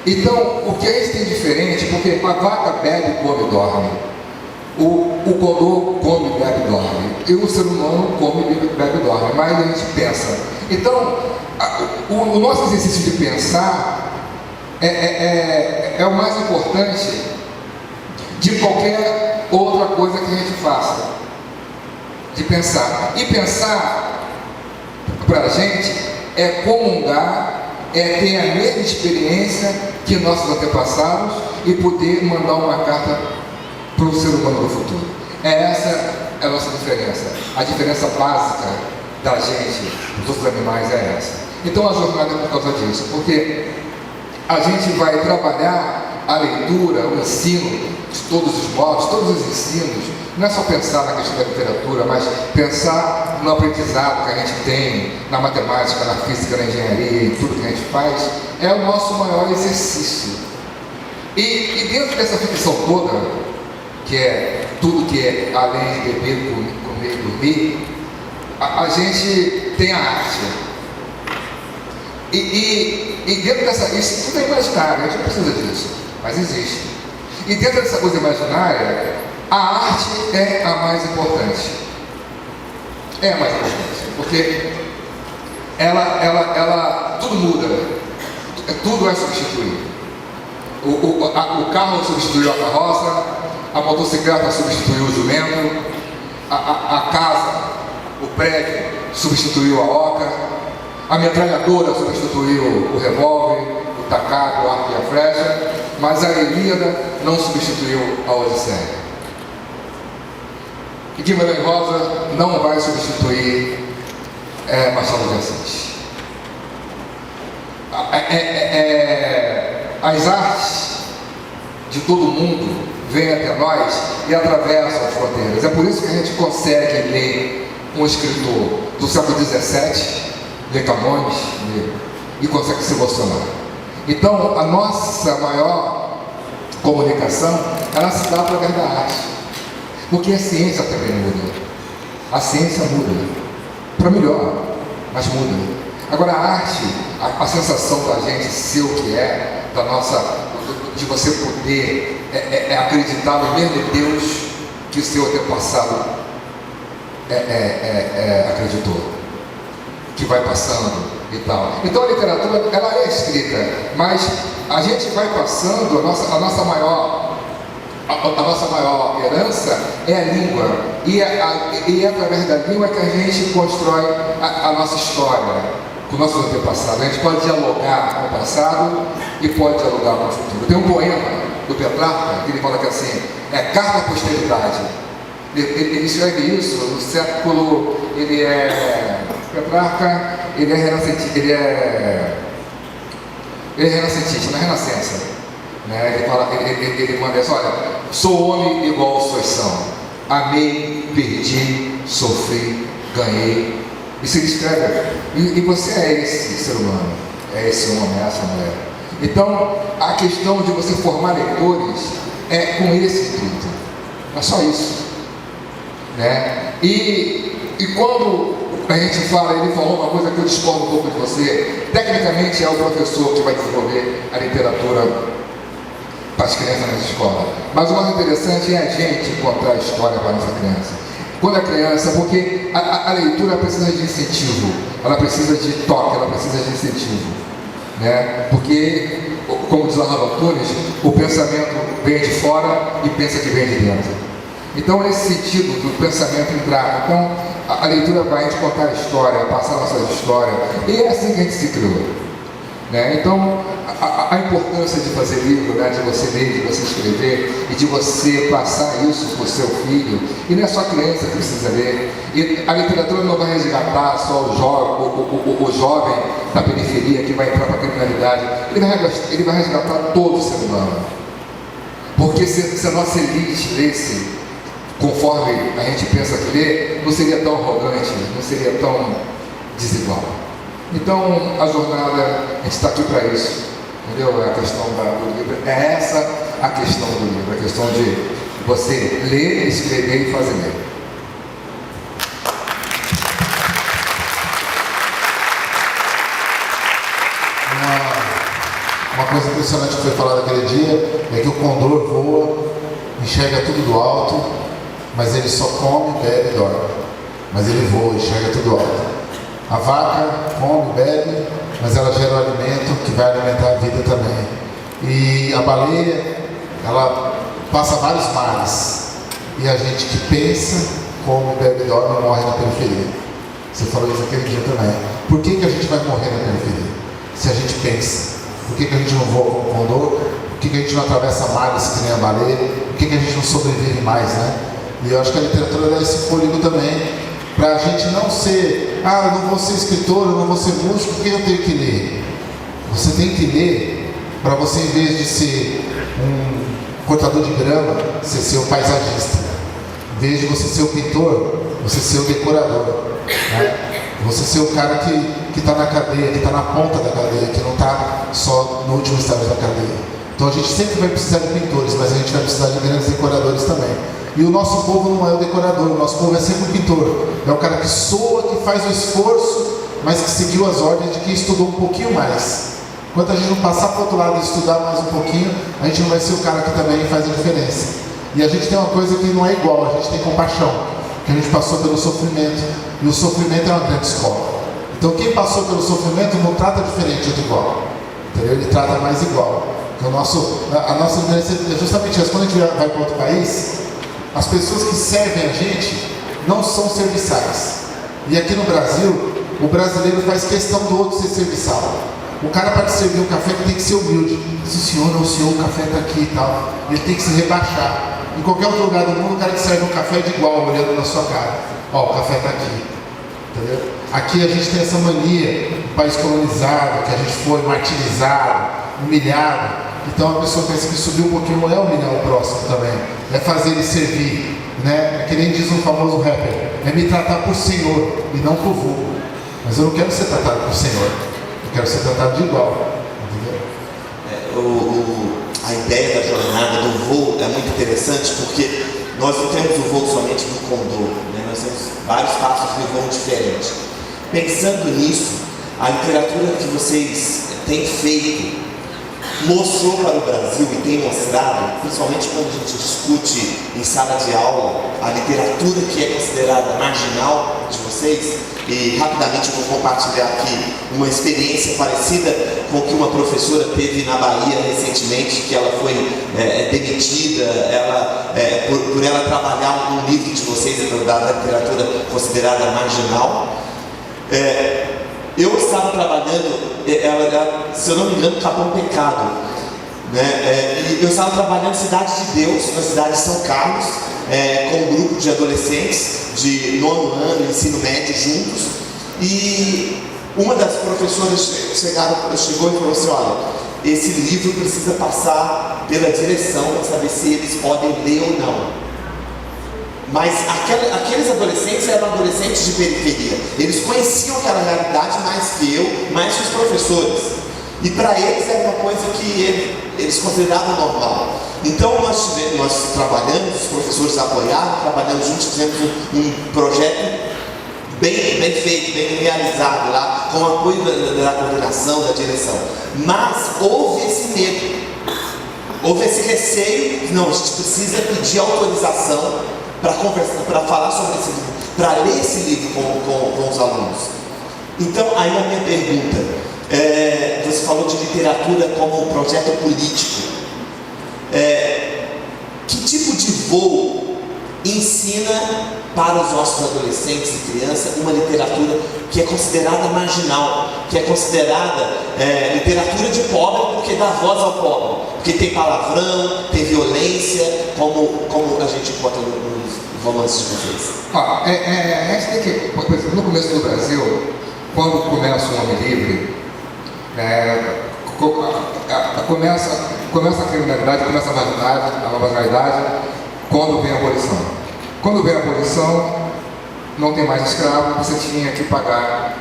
Então, o que a gente tem diferente, porque a vaca bebe, come e dorme, o condor come, bebe e dorme, e o ser humano come, bebe e dorme, mas a gente pensa. Então, o nosso exercício de pensar é o mais importante de qualquer outra coisa que a gente faça, de pensar. E pensar, para a gente, é comungar, é ter a mesma experiência que nossos antepassados e poder mandar uma carta para o ser humano do futuro. Essa é a nossa diferença. A diferença básica da gente, dos outros animais, é essa. Então a jornada é por causa disso, porque a gente vai trabalhar a leitura, o ensino de todos os modos, todos os ensinos. Não é só pensar na questão da literatura, mas pensar no aprendizado que a gente tem, na matemática, na física, na engenharia, em tudo que a gente faz, é o nosso maior exercício. E dentro dessa ficção toda, que é tudo que é além de beber, comer e dormir, a gente tem a arte. E dentro dessa, isso tudo é imaginário, a gente não precisa disso, mas existe. E dentro dessa coisa imaginária, a arte é a mais importante. É a mais importante, porque ela tudo muda, tudo é substituído. O carro substituiu a carroça, a motocicleta substituiu o jumento, a casa, o prédio substituiu a oca, a metralhadora substituiu o revólver, o tacape, o arco e a flecha, mas a Ilíada não substituiu a Odisseia. E Guimarães Rosa não vai substituir Machado de Assis. As artes de todo mundo vêm até nós e atravessam as fronteiras. É por isso que a gente consegue ler um escritor do século XVII, ler Camões, e consegue se emocionar. Então, a nossa maior comunicação, ela se dá através da arte. Porque a ciência também muda. A ciência muda. Para melhor, mas muda. Agora a arte, a sensação da gente ser o que é, de você poder acreditar no mesmo Deus que o seu antepassado acreditou, que vai passando e tal. Então a literatura, ela é escrita, mas a gente vai passando, a nossa maior herança é a língua, e é através da língua que a gente constrói a nossa história com o nosso antepassado. A gente pode dialogar com o passado e pode dialogar com o futuro. Tem um poema do Petrarca que ele fala que assim, carta à posteridade. Ele escreve isso no século, Petrarca, ele é renascentista, na Renascença. Né? Ele manda assim, olha, sou homem igual vocês são, amei, perdi, sofri, ganhei. Isso ele escreve, e você é esse ser humano, é esse homem, é essa mulher. Então, a questão de você formar leitores é com esse intuito, é só isso. Né? E quando a gente fala, ele falou uma coisa que eu discordo um pouco de você, tecnicamente é o professor que vai desenvolver a literatura para as crianças na escola, mas o mais interessante é a gente contar a história para a nossa criança. Quando a criança, porque a leitura precisa de incentivo, ela precisa de toque, ela precisa de incentivo, né? Porque, como diz Arnaldo Antunes, o pensamento vem de fora e pensa que vem de dentro. Então, esse sentido do pensamento entrar, então a leitura vai a gente contar a história, passar a nossa história, e é assim que a gente se criou. Né? Então, a importância de fazer livro, né? De você ler, de você escrever e de você passar isso para o seu filho. E não é só a criança que precisa ler. E a literatura não vai resgatar só o jovem da periferia que vai entrar para a criminalidade. Ele vai resgatar todo o ser humano. Porque se a nossa elite lesse conforme a gente pensa que lê, não seria tão arrogante, não seria tão desigual. Então, a jornada, a gente está aqui para isso, entendeu? A questão do livro, é essa a questão do livro, a questão de você ler, escrever e fazer ler. Uma coisa impressionante que foi falada naquele dia é que o condor voa, enxerga tudo do alto, mas ele só come, bebe e dorme. Mas ele voa, enxerga tudo alto. A vaca come, bebe, mas ela gera um alimento que vai alimentar a vida também. E a baleia, ela passa vários mares. E a gente que pensa, come, bebe, dorme, morre na periferia. Você falou isso aquele dia também. Por que a gente vai morrer na periferia? Se a gente pensa. Por que a gente não voa com o condor? Por que a gente não atravessa mares que nem a baleia? Por que a gente não sobrevive mais, né? E eu acho que a literatura dá esse fôlego também. Para a gente não ser, eu não vou ser escritor, eu não vou ser músico, porque eu tenho que ler. Você tem que ler para você, em vez de ser um cortador de grama, você ser um paisagista. Em vez de você ser o pintor, você ser o decorador. Né? Você ser o cara que está na cadeia, que está na ponta da cadeia, que não está só no último estágio da cadeia. Então a gente sempre vai precisar de pintores, mas a gente vai precisar de grandes decoradores também. E o nosso povo não é o decorador, o nosso povo é sempre o pintor. É o cara que soa, que faz o esforço, mas que seguiu as ordens de quem estudou um pouquinho mais. Enquanto a gente não passar para o outro lado e estudar mais um pouquinho, a gente não vai ser o cara que também faz a diferença. E a gente tem uma coisa que não é igual, a gente tem compaixão. Que a gente passou pelo sofrimento. E o sofrimento é uma grande escola. Então quem passou pelo sofrimento não trata diferente do igual. Entendeu? Ele trata mais igual. Então, a nossa diferença é justamente essa. Quando a gente vai para outro país, as pessoas que servem a gente não são serviçais. E aqui no Brasil, o brasileiro faz questão do outro ser serviçal. O cara, para te servir um café, tem que ser humilde. Se o senhor ou o senhor, o café está aqui e tal. Ele tem que se rebaixar. Em qualquer outro lugar do mundo, o cara te serve um café de igual, olhando na sua cara. O café está aqui. Entendeu? Aqui a gente tem essa mania, um país colonizado, que a gente foi martirizado, humilhado. Então a pessoa pensa que subir um pouquinho não é humilhar o próximo também, é fazer ele servir, né? É que nem diz um famoso rapper, é me tratar por senhor e não por vulgo. Mas eu não quero ser tratado por senhor, eu quero ser tratado de igual, entendeu? A ideia da jornada, do voo, é muito interessante porque nós não temos o voo somente do condor, né? Nós temos vários passos de voo diferentes. Pensando nisso, a literatura que vocês têm feito mostrou para o Brasil e tem mostrado, principalmente quando a gente discute em sala de aula, a literatura que é considerada marginal de vocês. E rapidamente eu vou compartilhar aqui uma experiência parecida com o que uma professora teve na Bahia recentemente, que ela foi demitida por ela trabalhar um livro de vocês da literatura considerada marginal. Eu estava trabalhando, se eu não me engano, Capão Pecado, né? E eu estava trabalhando em Cidade de Deus, na cidade de São Carlos, com um grupo de adolescentes de 9º ano, ensino médio juntos, e uma das professoras chegou e falou assim: olha, esse livro precisa passar pela direção para saber se eles podem ler ou não. Mas aqueles adolescentes eram adolescentes de periferia. Eles conheciam aquela realidade mais que eu, mais que os professores. E para eles era uma coisa que eles consideravam normal. Então nós trabalhamos, os professores apoiaram, trabalhamos juntos, fizemos um projeto bem feito, bem realizado lá, com o apoio da coordenação, da direção. Mas houve esse medo, houve esse receio. Não, a gente precisa pedir autorização para conversar, para falar sobre esse livro, para ler esse livro com os alunos. Então, aí a minha pergunta, você falou de literatura como um projeto político. Que tipo de voo ensina para os nossos adolescentes e crianças uma literatura que é considerada marginal, que é considerada literatura de pobre, porque dá voz ao pobre, porque tem palavrão, tem violência, como a gente encontra nos romances de vocês. A gente tem que, por exemplo, no começo do Brasil, quando começa o Homem Livre, começa a criminalidade, começa a marginalidade, quando vem a abolição. Quando vem a abolição, não tem mais escravo, você tinha que pagar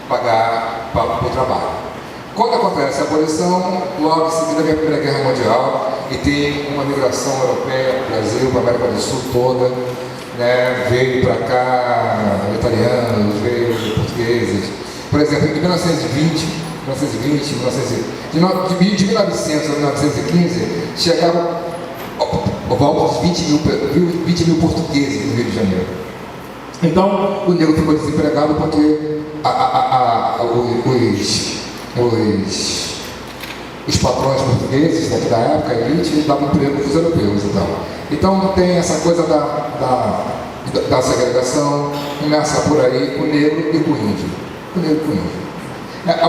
para o trabalho. Quando acontece a abolição, logo em seguida vem a Primeira Guerra Mundial e tem uma migração europeia para o Brasil, para a América do Sul toda, né? Veio para cá italianos, veio portugueses. Por exemplo, em 1920, de 1900 a 1915, chegaram volta de 20 mil portugueses no Rio de Janeiro. Então, o negro ficou desempregado porque os patrões portugueses da época, a elite, davam emprego para os europeus. Então tem essa coisa da segregação, começa por aí com o negro e com o índio.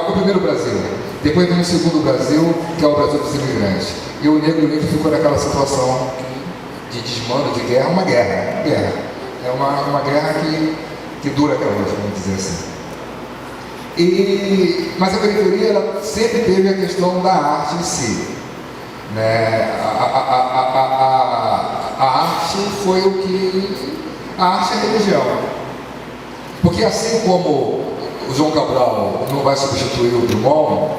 O primeiro Brasil, depois vem o segundo Brasil, que é o Brasil dos imigrantes. E o negro e o índio ficou naquela situação de desmando, de guerra, uma guerra. É uma guerra que dura até hoje, vamos dizer assim. Mas a periferia ela sempre teve a questão da arte em si. Né? A arte foi o que... A arte é a religião. Porque assim como o João Cabral não vai substituir o Drummond,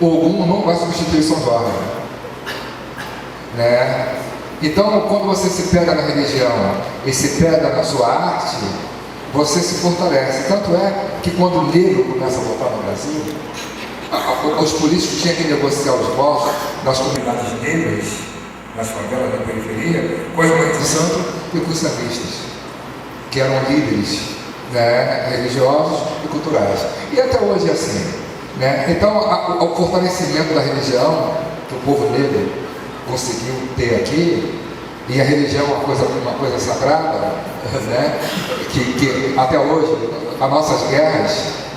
o Ogum não vai substituir São Jorge. Né? Então, quando você se pega na religião e se pega na sua arte, você se fortalece. Tanto é que quando o negro começa a voltar no Brasil, os políticos tinham que negociar os votos nas comunidades negras, nas favelas da periferia, com as mães de santo e com os sambistas, que eram líderes, né, religiosos e culturais. E até hoje é assim. Né? Então, o fortalecimento da religião que o povo negro conseguiu ter aqui, e a religião é uma coisa sagrada, né? que até hoje, as nossas guerras,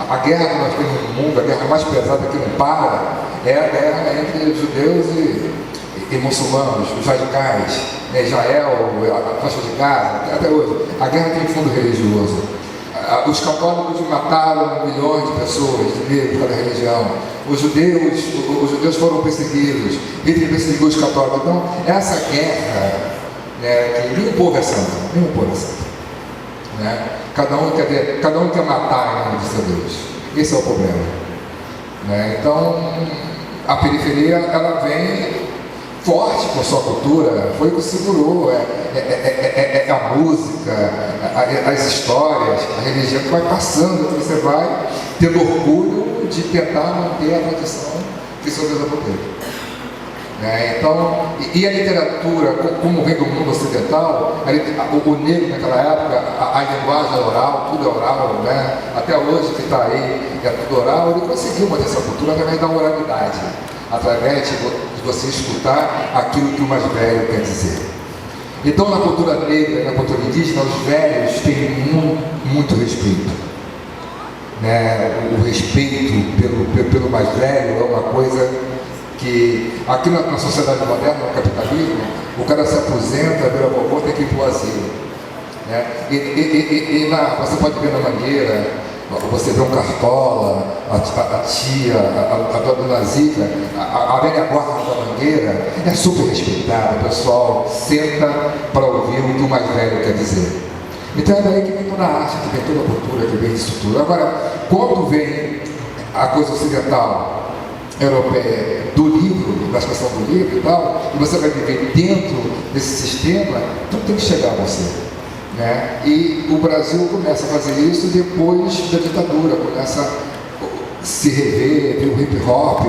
a guerra que nós temos no mundo, a guerra mais pesada que não para, é a guerra entre judeus e muçulmanos, os radicais, né? Israel, a faixa de Gaza, até hoje. A guerra tem fundo religioso. Os católicos mataram milhões de pessoas, de negros, pela religião. Os judeus foram perseguidos, Hitler perseguiu os católicos. Então, essa guerra, né, que nenhum povo é santo, né? Cada um quer matar em nome de seu Deus. Esse é o problema. Né? Então, a periferia, ela vem forte com a sua cultura, foi o que segurou, a música, as histórias, a religião que vai passando, que você vai tendo orgulho de tentar manter a tradição que seu Deus aproveita. Então, e a literatura, como vem do mundo ocidental, o negro naquela época, a linguagem é oral, tudo é oral, né? Até hoje que está aí, é tudo oral, ele conseguiu manter essa cultura através da oralidade, através de você escutar aquilo que o mais velho quer dizer. Então, na cultura negra, na cultura indígena, os velhos têm muito respeito. Né? O respeito pelo mais velho é uma coisa que, aqui na sociedade moderna, no capitalismo, o cara se aposenta, vira vovô, tem que ir para o asilo. Né? Você pode ver na Mangueira, você vê um Cartola, a tia, a dona Zica, a velha guarda da Mangueira, é super respeitada, o pessoal senta para ouvir o que o mais velho quer dizer. Então é daí que vem toda a arte, que vem toda a cultura, que vem isso tudo. Agora, quando vem a coisa ocidental, europeia, do livro, da expressão do livro e tal, e você vai viver dentro desse sistema, tudo tem que chegar a você. Né? E o Brasil começa a fazer isso depois da ditadura, começa a se rever, veio o hip hop,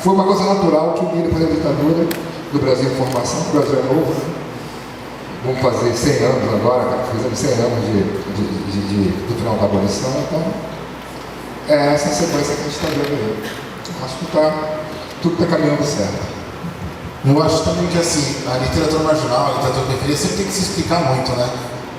foi uma coisa natural que veio depois da ditadura do Brasil em formação, o Brasil é novo, né? Vamos fazer 100 anos agora, fizemos 100 anos do final da abolição, então é essa sequência que a gente está vendo aí. Acho que tudo está caminhando certo. Eu acho também que assim, a literatura marginal, a literatura periferia sempre tem que se explicar muito, né?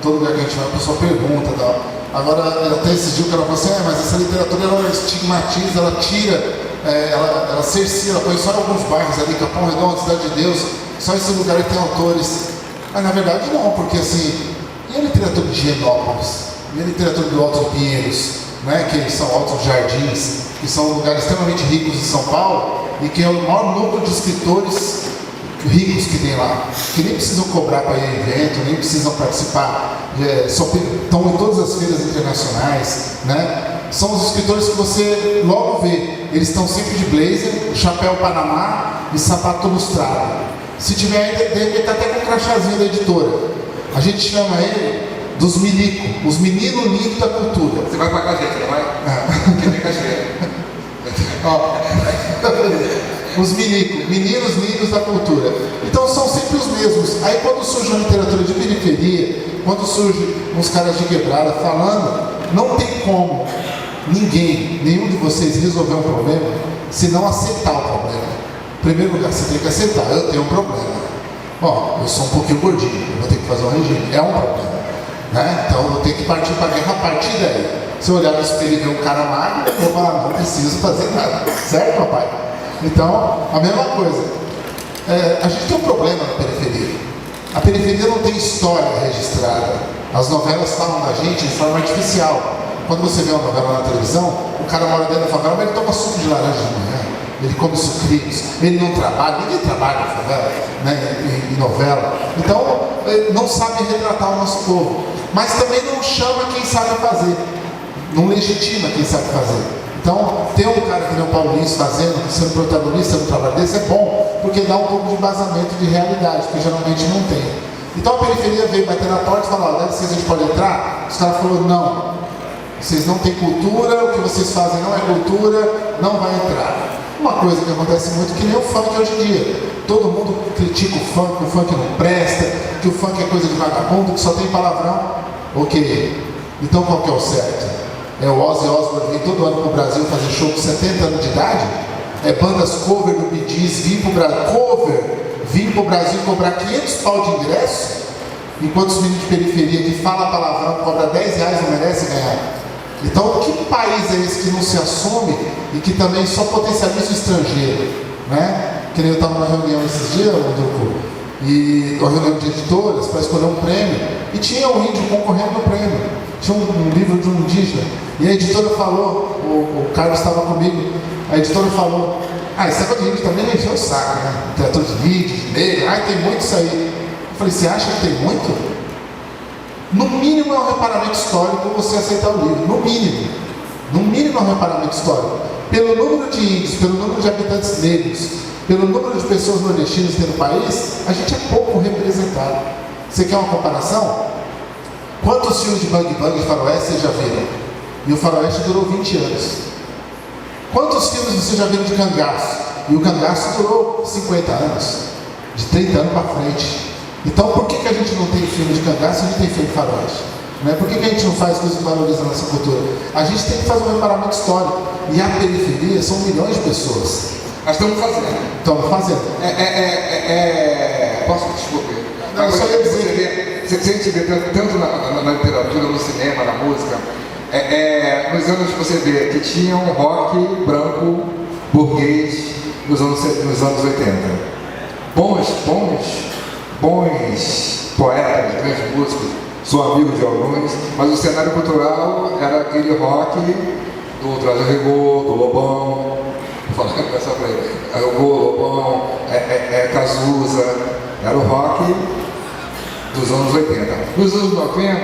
Todo lugar que a gente vai, a pessoa pergunta e tal. Agora, até esses dias o cara falou assim, mas essa literatura ela estigmatiza, ela tira, ela cercia, ela põe só em alguns bairros ali, Capão Redondo, Cidade de Deus, só esse lugar que tem autores. Mas na verdade não, porque assim, e a literatura de Higienópolis? E a literatura do Alto Pinheiros, né? Que são Altos Jardins, que são lugares extremamente ricos de São Paulo, e que é o maior número de escritores ricos que tem lá, que nem precisam cobrar para ir a evento, nem precisam participar, estão em todas as feiras internacionais, né? São os escritores que você logo vê, eles estão sempre de blazer, chapéu Panamá e sapato lustrado. Se tiver ainda, ele está até com o crachazinho da editora. A gente chama ele dos milico, os meninos lindos da cultura. Você vai pagar a gente, não vai? Porque tem cachê. Os meninos lindos da cultura. Então são sempre os mesmos. Aí quando surge uma literatura de periferia, quando surge uns caras de quebrada falando, não tem como nenhum de vocês resolver um problema se não aceitar o problema. Em primeiro lugar, você tem que aceitar, eu tenho um problema. Eu sou um pouquinho gordinho, eu vou ter que fazer um regime. É um problema, né? Então eu vou ter que partir para a guerra a partir daí. Se eu olhar no espelho e ver um cara magro, eu vou falar, não preciso fazer nada. Certo, papai? Então, a mesma coisa. A gente tem um problema na periferia. A periferia não tem história registrada. As novelas falam da gente de forma artificial. Quando você vê uma novela na televisão, o cara mora dentro da favela, mas ele toma suco de laranja de manhã. Ele come sucrilhos, ele não trabalha, ninguém trabalha na favela, né, em novela. Então, não sabe retratar o nosso povo. Mas também não chama quem sabe fazer. Não legitima quem sabe fazer. Então, ter um cara que nem o Paulinho fazendo, sendo protagonista no trabalho desse é bom, porque dá um pouco de embasamento de realidade, que geralmente não tem. Então a periferia veio bater na porta e falar, dá licença, a gente pode entrar? Os caras falaram, não, vocês não têm cultura, o que vocês fazem não é cultura, não vai entrar. Uma coisa que acontece muito, que nem o funk hoje em dia. Todo mundo critica o funk não presta, que o funk é coisa de vagabundo, que só tem palavrão. Ok, então qual que é o certo? É o Ozzy Osbourne vir todo ano pro Brasil fazer show com 70 anos de idade? É bandas cover do Bee Gees vir pro Brasil cobrar 500 pau de ingresso? Enquanto os meninos de periferia que falam palavrão, cobra 10 reais, não merece ganhar. Então, que país é esse que não se assume e que também só potencializa o estrangeiro, né? Que nem eu estava numa reunião esses dias, e uma reunião de editoras para escolher um prêmio, e tinha um índio concorrendo no prêmio, tinha um livro de um indígena, e a editora falou, o Carlos estava comigo, a editora falou, esse negócio de índio também me encheu o saco, né? Literatura de índio, de negro, tem muito isso aí. Eu falei, você acha que tem muito? No mínimo é um reparamento histórico você aceitar o livro, no mínimo é um reparamento histórico. Pelo número de índios, pelo número de habitantes negros, pelo número de pessoas nordestinas que tem no país, a gente é pouco representado. Você quer uma comparação? Quantos filmes de Bang Bang e Faroeste vocês já viram? E o Faroeste durou 20 anos. Quantos filmes você já viu de cangaço? E o cangaço durou 50 anos, de 30 anos para frente. Então, por que a gente não tem filme de cangaço e a gente tem filme de faroeste? Né? Por que a gente não faz coisas que valorizam a nossa cultura? A gente tem que fazer um reparamento histórico. E a periferia são milhões de pessoas. Nós estamos fazendo. Estamos fazendo. Posso desculpar? Não, só ia dizer. Se a gente vê tanto na literatura, no cinema, na música, nos anos que você vê que tinha um rock branco, burguês, nos anos 80. Bons poetas, grandes músicos, sou amigo de alguns, mas o cenário cultural era aquele rock do Traje Rigor, do Lobão, vou falar essa pra ele, Lobão, Cazuza, era o rock dos anos 80. Nos anos 90,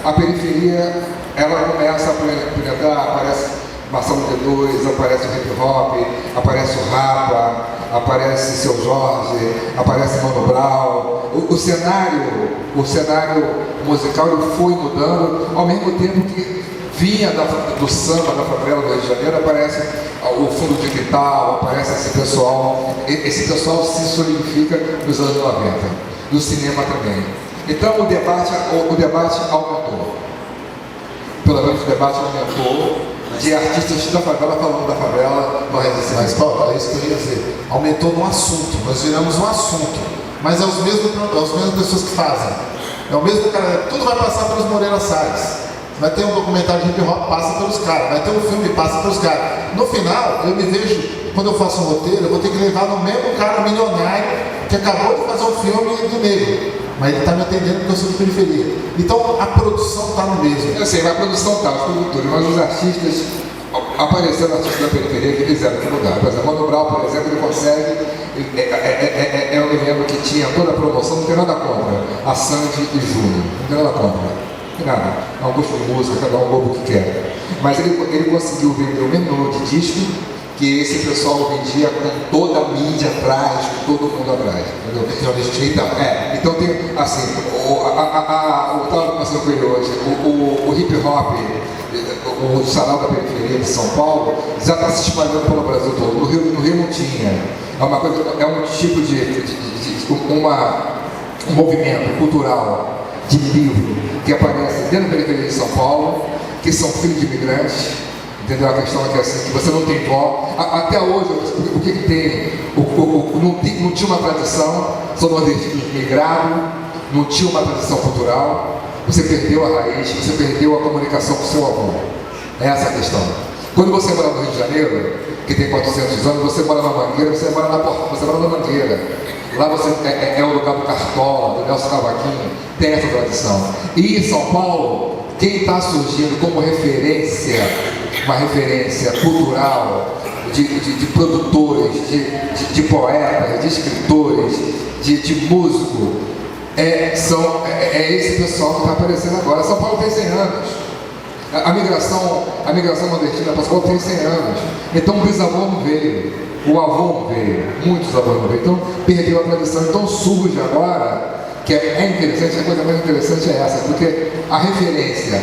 a periferia, ela começa a apresentar, aparece Marcelo D2, aparece o hip hop, aparece o Rapa, aparece Seu Jorge, aparece Mano Brown. O cenário musical ele foi mudando, ao mesmo tempo que vinha do samba, da favela do Rio de Janeiro, aparece o fundo de quintal, aparece esse pessoal se solidifica nos anos 90, no cinema também. Então o debate aumentou. Pelo menos o debate aumentou de artistas da favela falando da favela. Mas Paulo, é isso que eu ia dizer. Aumentou no assunto, nós viramos um assunto. Mas é as mesmas pessoas que fazem. É o mesmo cara, tudo vai passar pelos Moreira Salles. Vai ter um documentário de hip hop, passa pelos caras. Vai ter um filme, passa pelos caras. No final, eu me vejo, quando eu faço um roteiro, eu vou ter que levar no mesmo cara milionário que acabou de fazer um filme do negro. Mas ele está me atendendo porque eu sou de periferia. Então a produção está no mesmo. Eu sei, mas a produção está, os produtores, mas os artistas, apareceram artistas da periferia que fizeram que lugar. Por exemplo, Mano Brown, por exemplo, ele consegue. Eu me lembro que tinha toda a promoção, não tem nada contra a Sandy e Júnior, não tem nada contra. Não tem nada. É um gosto de música, cada um ouve o que quer. Mas ele conseguiu vender o mesmo número de disco que esse pessoal vendia com toda a mídia atrás, com todo mundo atrás. Entendeu? Então tem, assim, eu estava conversando com ele hoje, o hip hop, o sarau da periferia de São Paulo, já está se espalhando pelo Brasil todo. No Rio não tinha. É uma coisa, é um tipo um movimento cultural de livro que aparece dentro da periferia de São Paulo, que são filhos de imigrantes. Entendeu? A questão é que, assim, que você não tem vó. Até hoje, o que tem? Não tinha uma tradição, são nordestinos migrados, não tinha uma tradição cultural, você perdeu a raiz, você perdeu a comunicação com o seu avô. É essa a questão. Quando você mora no Rio de Janeiro, que tem 400 anos, você mora na Mangueira, você mora na Mangueira. Lá você é o lugar do Cartola, do Nelson Cavaquinho, tem essa tradição. E em São Paulo, quem está surgindo como referência, uma referência cultural, de produtores, de poetas, de escritores, de músicos, é esse pessoal que está aparecendo agora. São Paulo tem 100 anos. A migração nordestina para São Paulo tem 100 anos. Então o bisavô não veio, o avô não veio, muitos avós não veio. Então perdeu a tradição. Então surge agora, que é interessante, a coisa mais interessante é essa, porque a referência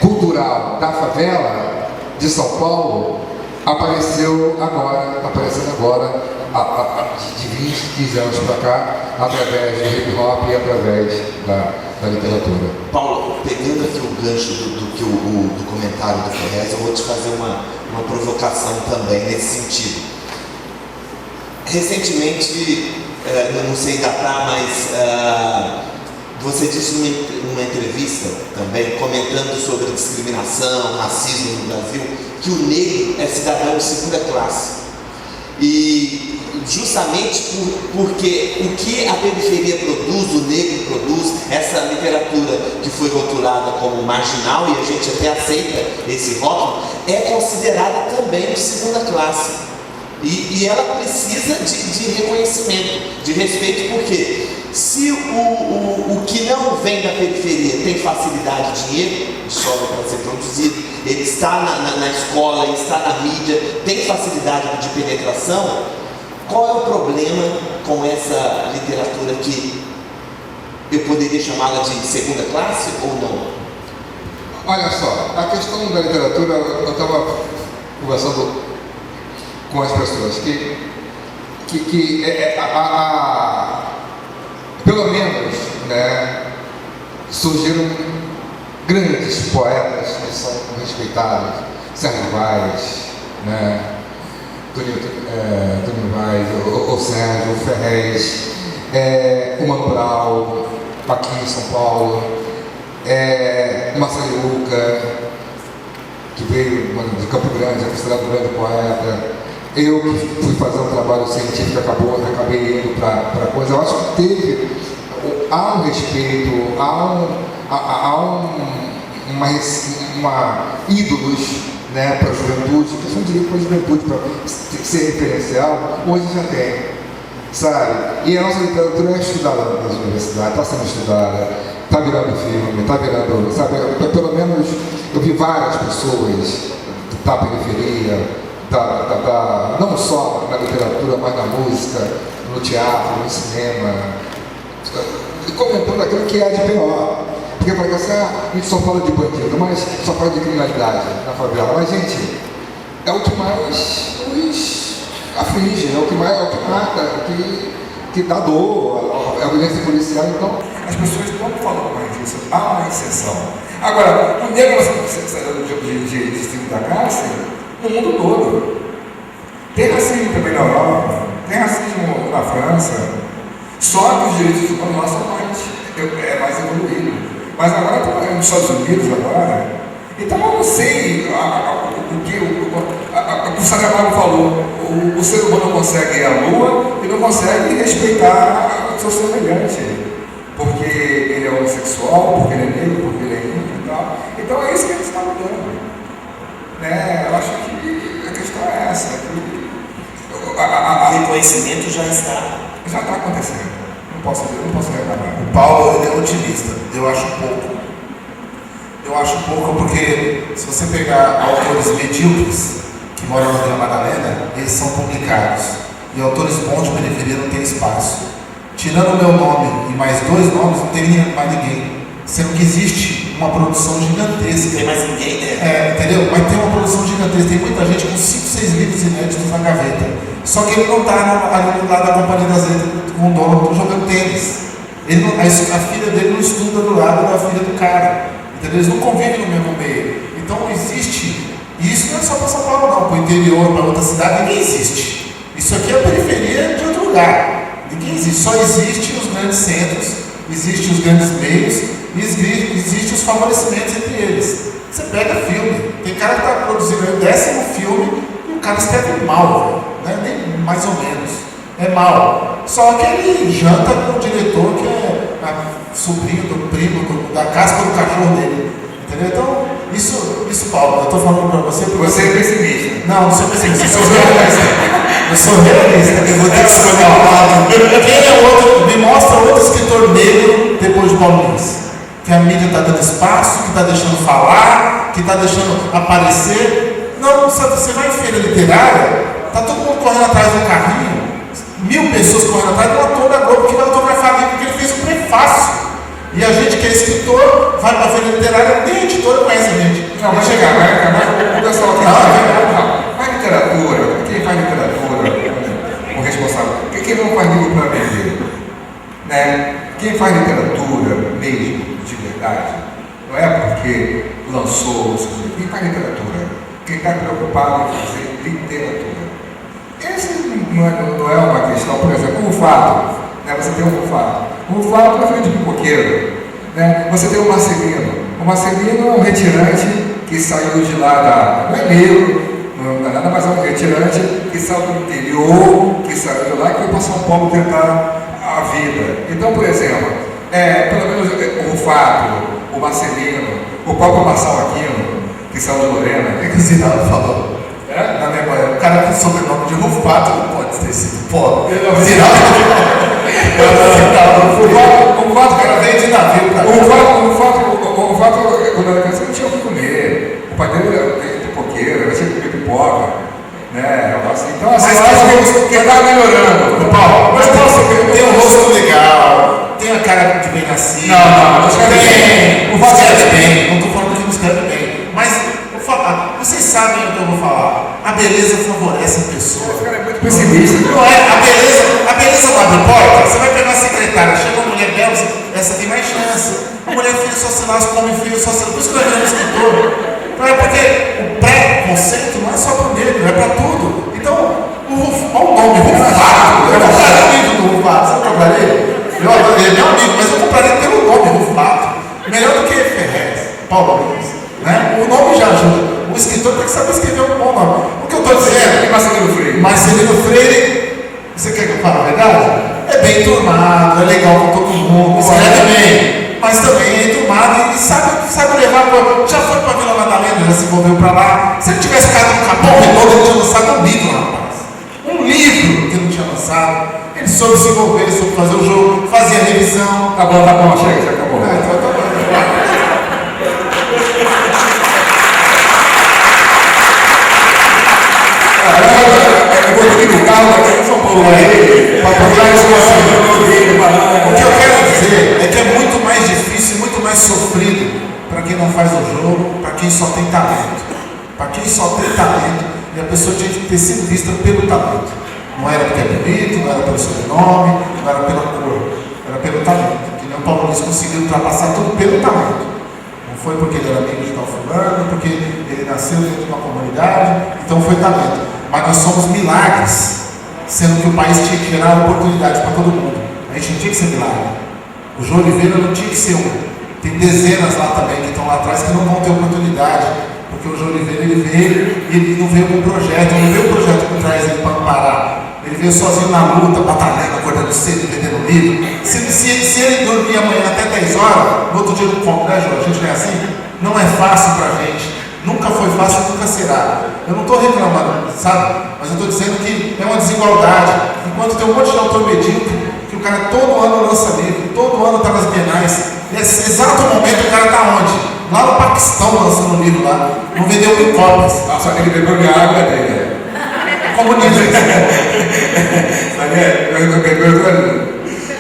cultural da favela de São Paulo aparecendo agora, de 20, 15 anos para cá, através do hip hop e através da literatura. Paulo, pegando aqui o gancho do comentário do Ferrez, eu vou te fazer uma provocação também nesse sentido. Recentemente, não sei datar, mas você disse numa entrevista também, comentando sobre discriminação, racismo no Brasil, que o negro é cidadão de segunda classe. E justamente porque o que a periferia produz, o negro produz, essa literatura que foi rotulada como marginal, e a gente até aceita esse rótulo, é considerada também de segunda classe. E ela precisa de reconhecimento, de respeito, porque se o que não vem da periferia tem facilidade de dinheiro, sobra para ser produzido, ele está na escola, ele está na mídia, tem facilidade de penetração, qual é o problema com essa literatura que eu poderia chamá-la de segunda classe ou não? Olha só, a questão da literatura, eu estava conversando com as pessoas pelo menos, né, surgiram grandes poetas que são respeitados, Sérgio Vaz, né, Toninho Vaz, o Sérgio, o Ferrez, o Mano Brown, aqui em São Paulo, o Marcelo Luca, que veio de Campo Grande, é considerado um grande poeta. Eu que fui fazer um trabalho científico, acabei indo para coisa. Eu acho que há um respeito, há ídolos, né, para a juventude, que são direitos para a juventude, para ser referencial, hoje já tem, sabe? E a nossa literatura é estudada nas universidades, está sendo estudada, está virando filme, está virando, sabe? Pelo menos eu vi várias pessoas da periferia, não só na literatura, mas na música, no teatro, no cinema, comentando aquilo que é de pior. Porque para cá, a gente só fala de bandido, mas só fala de criminalidade na favela. Mas, gente, é o que mais nos aflige, é o que mata, é o que dá dor, a violência policial. Então, as pessoas não falam mais disso, há uma exceção. Agora, o negro de distrito da classe, no mundo todo. Tem racismo também na Europa, tem racismo na França, só que os direitos humanos lá são mais evoluídos. Mas agora, nos Estados Unidos, agora, então eu não sei o que o Saramago falou. O ser humano não consegue ir à lua e não consegue respeitar o seu semelhante, porque ele é homossexual, porque ele é negro, porque ele é índio e tal. Então é isso que a gente está mudando. Né? Eu acho que a questão é essa. O reconhecimento já está acontecendo. Não posso reclamar. O Paulo, ele é otimista. Eu acho pouco porque se você pegar autores medíocres que moram na Vila Madalena, eles são publicados. E autores bons de periferia não tem espaço. Tirando o meu nome e mais 2 nomes, não teria mais ninguém. Sendo que existe uma produção gigantesca. Tem mais ninguém, né? Entendeu? Mas tem uma produção gigantesca. Tem muita gente com 5, 6 livros inéditos na gaveta. Só que ele não está ali do lado da Companhia das Letras com o dono jogando tênis. A filha dele não estuda do lado da filha do cara. Entendeu? Eles não convivem no mesmo meio. Então existe. E isso não é só para São Paulo, não. Para o interior, para outra cidade, ninguém existe. Isso aqui é a periferia de outro lugar. Ninguém existe. Só existem os grandes centros, existem os grandes meios, e existem os favorecimentos entre eles. Você pega filme. Tem cara que está produzindo o 10º filme e o cara escreve mal, né? Nem mais ou menos. É mal. Só que ele janta com o diretor que é sobrinho do primo, da casca do cachorro dele. Entendeu? Então, isso Paulo, eu estou falando para você porque você é pessimista. Não sou pessimista, eu sou realista. Eu sou realista. Eu vou ter que escolher um lado. Quem é outro? Me mostra outro escritor negro depois de Paulo Lins. Que a mídia está dando espaço, que está deixando falar, que está deixando aparecer. Não, você vai em feira literária, está todo mundo correndo atrás do carrinho, 1000 pessoas correndo atrás do ator da Globo que vai autografar livro, porque ele fez um prefácio. E a gente que é escritor, vai para a feira literária, nem a editora conhece a gente. Não, vai chegar, o pessoal que faz literatura, quem faz literatura, o responsável, quem não faz livro para vender, né? Quem faz literatura mesmo, de verdade, não é porque lançou, quem faz literatura, quem está preocupado em fazer literatura. Esse não é uma questão, por exemplo, o Rufato, né? Você tem o Rufato. O Rufato é filho de pipoqueiro, né? Você tem o Marcelino. O Marcelino é um retirante que saiu de lá não é negro, não é nada, mas é um retirante que saiu do interior, que saiu de lá e foi para São Paulo tentar a vida. Então, por exemplo, pelo menos o Rufato, o Marcelino, o próprio Marçal Aquino, que saiu de Lorena, que o Zinaldo falou. Na memória, o cara com sobrenome de Rufato não pode ter sido pobre. O Rufato, o cara veio de navio pra cá. O Rufato, quando era criança, não tinha o que comer. O pai dele era pipoqueiro, ele tinha que comer pipoca. Né? Então, assim, eu acho que está melhorando. Paulo, mas tem um rosto legal, tem a cara de bem nascido. Não escreve bem. O Rufato escreve bem, não estou falando que não escreve bem. Mas, vocês sabem o que eu vou falar. A beleza favorece a pessoa. Esse cara é muito pessimista. Não é? A beleza não abre porta. Você vai pegar a secretária, chega uma mulher bela, essa tem mais chance. A mulher feia só se lasca, o homem feio só se lasca. Por isso que eu virei escritor. Não é porque o pré-conceito não é só para o negro, é para tudo. Então, olha o nome, Rufato. Eu compraria o livro do Rufato. Sabe o que eu compraria? Eu adoro ele, é meu amigo, mas eu compraria pelo nome, Rufato. Melhor do que Ferrez, Paulo Lins. Né? O nome já ajuda. O escritor tem que saber escrever um bom nome. O que eu estou dizendo é Marcelino Freire, você quer que eu fale a verdade? É bem turmado, é legal com todo mundo, escreve bem, mas também é turmado e sabe levar. Já foi para a Vila Madalena, já se envolveu para lá. Se ele tivesse ficado no Capão Redondo, ele tinha lançado um livro, rapaz. Um livro que ele não tinha lançado. Ele soube se envolver, soube fazer o jogo, fazia revisão. Tá bom, chega, já acabou. Então tá bom. Eu vou ter que ir no carro aqui em São Paulo aí, para procurar isso O que eu quero dizer é que é muito mais difícil, muito mais sofrido para quem não faz o jogo, para quem só tem talento. Para quem só tem talento, e a pessoa tinha que ter sido vista pelo talento. Não era porque é bonito, não era pelo sobrenome, não era pela cor, era pelo talento. Que nem o Paulo Luiz conseguiu ultrapassar tudo pelo tamanho. Não foi porque ele era amigo de tal fulano, porque ele nasceu dentro de uma comunidade, então foi talento. Mas nós somos milagres, sendo que o país tinha que gerar oportunidade para todo mundo. A gente não tinha que ser milagre. O João Oliveira não tinha que ser um. Tem dezenas lá também que estão lá atrás que não vão ter oportunidade, porque o João Oliveira ele veio e ele não veio com um projeto, não veio um projeto por trás dele para amparar. Ele veio sozinho na luta, batalhando, acordando cedo, vendendo livro. Se ele dormir amanhã até 10 horas, no outro dia não compra, né, João? A gente não é assim? Não é fácil pra gente. Nunca foi fácil, nunca será. Eu não estou reclamando, sabe? Mas eu estou dizendo que é uma desigualdade. Enquanto tem um monte de autor medíocre, que o cara todo ano lança livro, todo ano está nas bienais. Nesse exato momento o cara está onde? Lá no Paquistão lançando um livro lá. Não vendeu 1000 cópias. Nossa, ele bebeu minha água dele. Comunismo.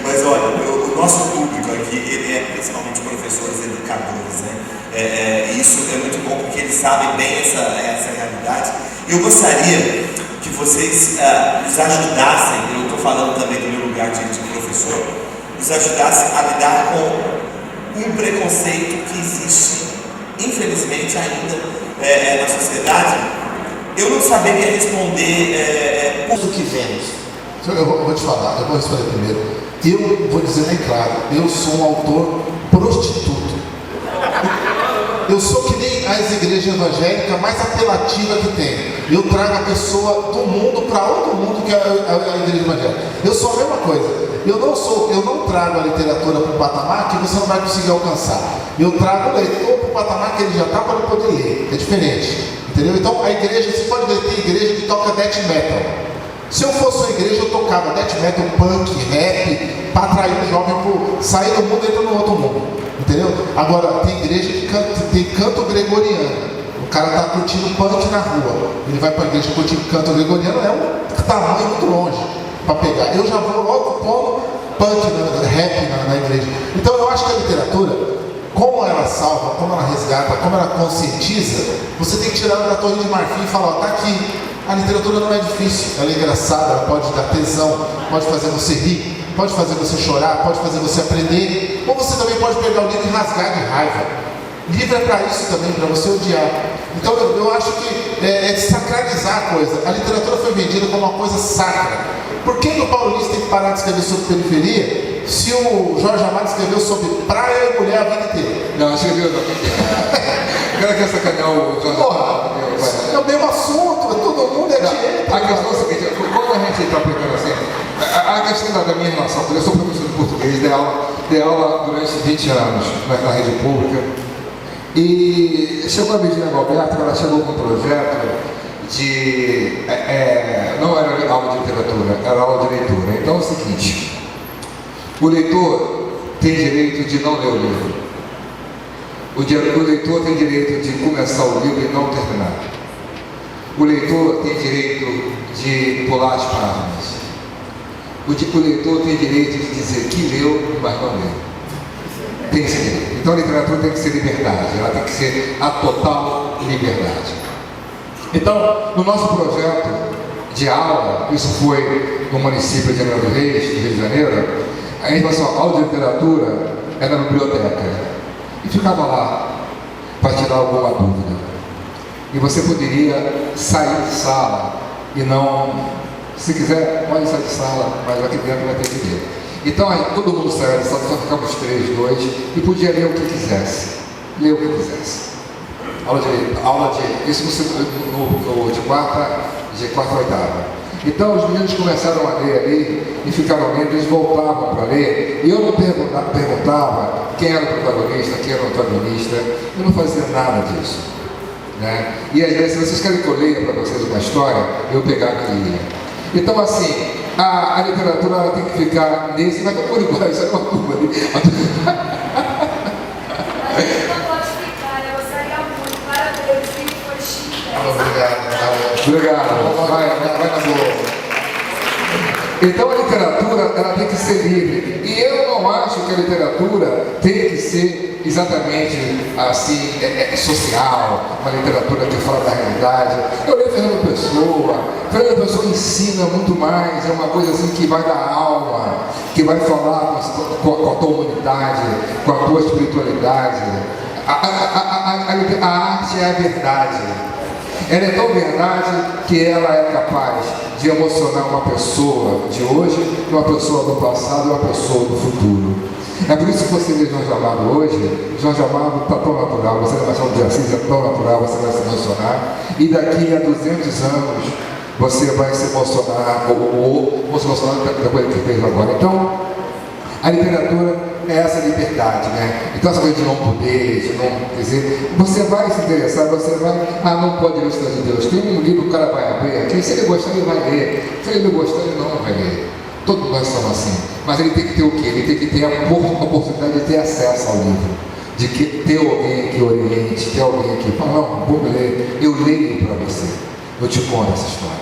Mas olha, o nosso público aqui, ele é principalmente professores educadores, né? Isso é muito bom porque eles sabem bem essa realidade. Eu gostaria que vocês nos ajudassem, eu estou falando também do meu lugar de professor, nos ajudassem a lidar com um preconceito que existe, infelizmente, ainda na sociedade. Eu não saberia responder Tudo que vemos. Eu vou te falar, eu vou responder primeiro. Eu vou dizer bem claro, eu sou um autor prostituto. Eu sou que nem as igrejas evangélicas mais apelativas que tem. Eu trago a pessoa do mundo para outro mundo que é a igreja evangélica. Eu sou a mesma coisa. Eu não trago a literatura para o patamar que você não vai conseguir alcançar. Eu trago o leitor para o patamar que ele já está para ele poder ler. É diferente. Entendeu? Então a igreja, você pode ver, tem igreja que toca death metal. Se eu fosse uma igreja, eu tocava death metal, punk, rap, para atrair o jovem para sair do mundo e entrar no outro mundo. Entendeu? Agora, tem igreja que tem canto gregoriano. O cara está curtindo punk na rua. Ele vai para a igreja curtindo canto gregoriano, é um tamanho muito longe para pegar. Eu já vou logo pondo punk, rap na igreja. Então eu acho que a literatura, como ela salva, como ela resgata, como ela conscientiza, você tem que tirar ela da torre de marfim e falar, ó, tá aqui. A literatura não é difícil, ela é engraçada, ela pode dar tesão, pode fazer você rir, pode fazer você chorar, pode fazer você aprender, ou você também pode pegar o livro e rasgar de raiva. Livro é para isso também, para você odiar. Então eu acho que é de sacralizar a coisa. A literatura foi vendida como uma coisa sacra. Por que o Paulo Luiz tem que parar de escrever sobre periferia se o Jorge Amado escreveu sobre praia e mulher a vida inteira? Não, escreveu não. O cara quer sacanear o Jorge Amado. É o mesmo assunto, todo mundo é direito. A questão é a seguinte, quando a gente está aplicando assim, a questão da minha relação, porque eu sou professor de português, dei aula durante 20 anos na rede pública, e chegou a Virginia Galberto, ela chegou com um projeto de, não era aula de literatura, era aula de leitura. Então é o seguinte, o leitor tem direito de não ler o livro. O leitor tem direito de começar o livro e não terminar. O leitor tem direito de pular as páginas. O leitor tem direito de dizer que leu, mas não leu. Tem esse direito. Então a literatura tem que ser liberdade, ela tem que ser a total liberdade. Então, no nosso projeto de aula, isso foi no município de Angra dos Reis, no Rio de Janeiro, a relação à aula de literatura era na biblioteca. E ficava lá para tirar alguma dúvida. E você poderia sair de sala e não, se quiser, pode sair de sala, mas aqui dentro vai ter que ler. Então aí todo mundo saía de sala, só ficávamos 3, 2 e podia ler o que quisesse. Ler o que quisesse. Isso de quarta a oitava. Então os meninos começaram a ler ali e ficaram lendo, eles voltavam para ler, e eu não perguntava quem era o protagonista, quem era o antagonista, eu não fazia nada disso. Né? E às vezes, se vocês querem que eu leia para vocês uma história, eu pegava e lia. Então assim, a literatura ela tem que ficar nesse, mas não por igual, isso é uma curva ali. Obrigado. Obrigado. Vai na boa. Então a literatura, ela tem que ser livre. E eu não acho que a literatura tem que ser exatamente assim, social, uma literatura que fala da realidade. Eu leio Fernando Pessoa ensina muito mais, é uma coisa assim que vai da alma, que vai falar com a tua humanidade, com a tua espiritualidade. A arte é a verdade. Ela é tão verdade que ela é capaz de emocionar uma pessoa de hoje, uma pessoa do passado e uma pessoa do futuro. É por isso que você vê Jorge Amado hoje. Jorge Amado está tão natural, você vai achar o de Assis, é tão natural, você vai se emocionar. E daqui a 200 anos você vai se emocionar, ou se emocionar da coisa que fez agora. Então, a literatura é essa liberdade, né? Então essa coisa de não poder, de não, quer dizer, você vai se interessar, você vai, não pode ler o Cidade de Deus. Tem um livro que o cara vai abrir aqui, se ele gostar ele vai ler, se ele não gostar ele não vai ler. Todos nós somos assim. Mas ele tem que ter o quê? Ele tem que ter a oportunidade de ter acesso ao livro, de ter alguém que oriente, ter alguém que fala, não, vou ler, eu leio para você, eu te conto essa história,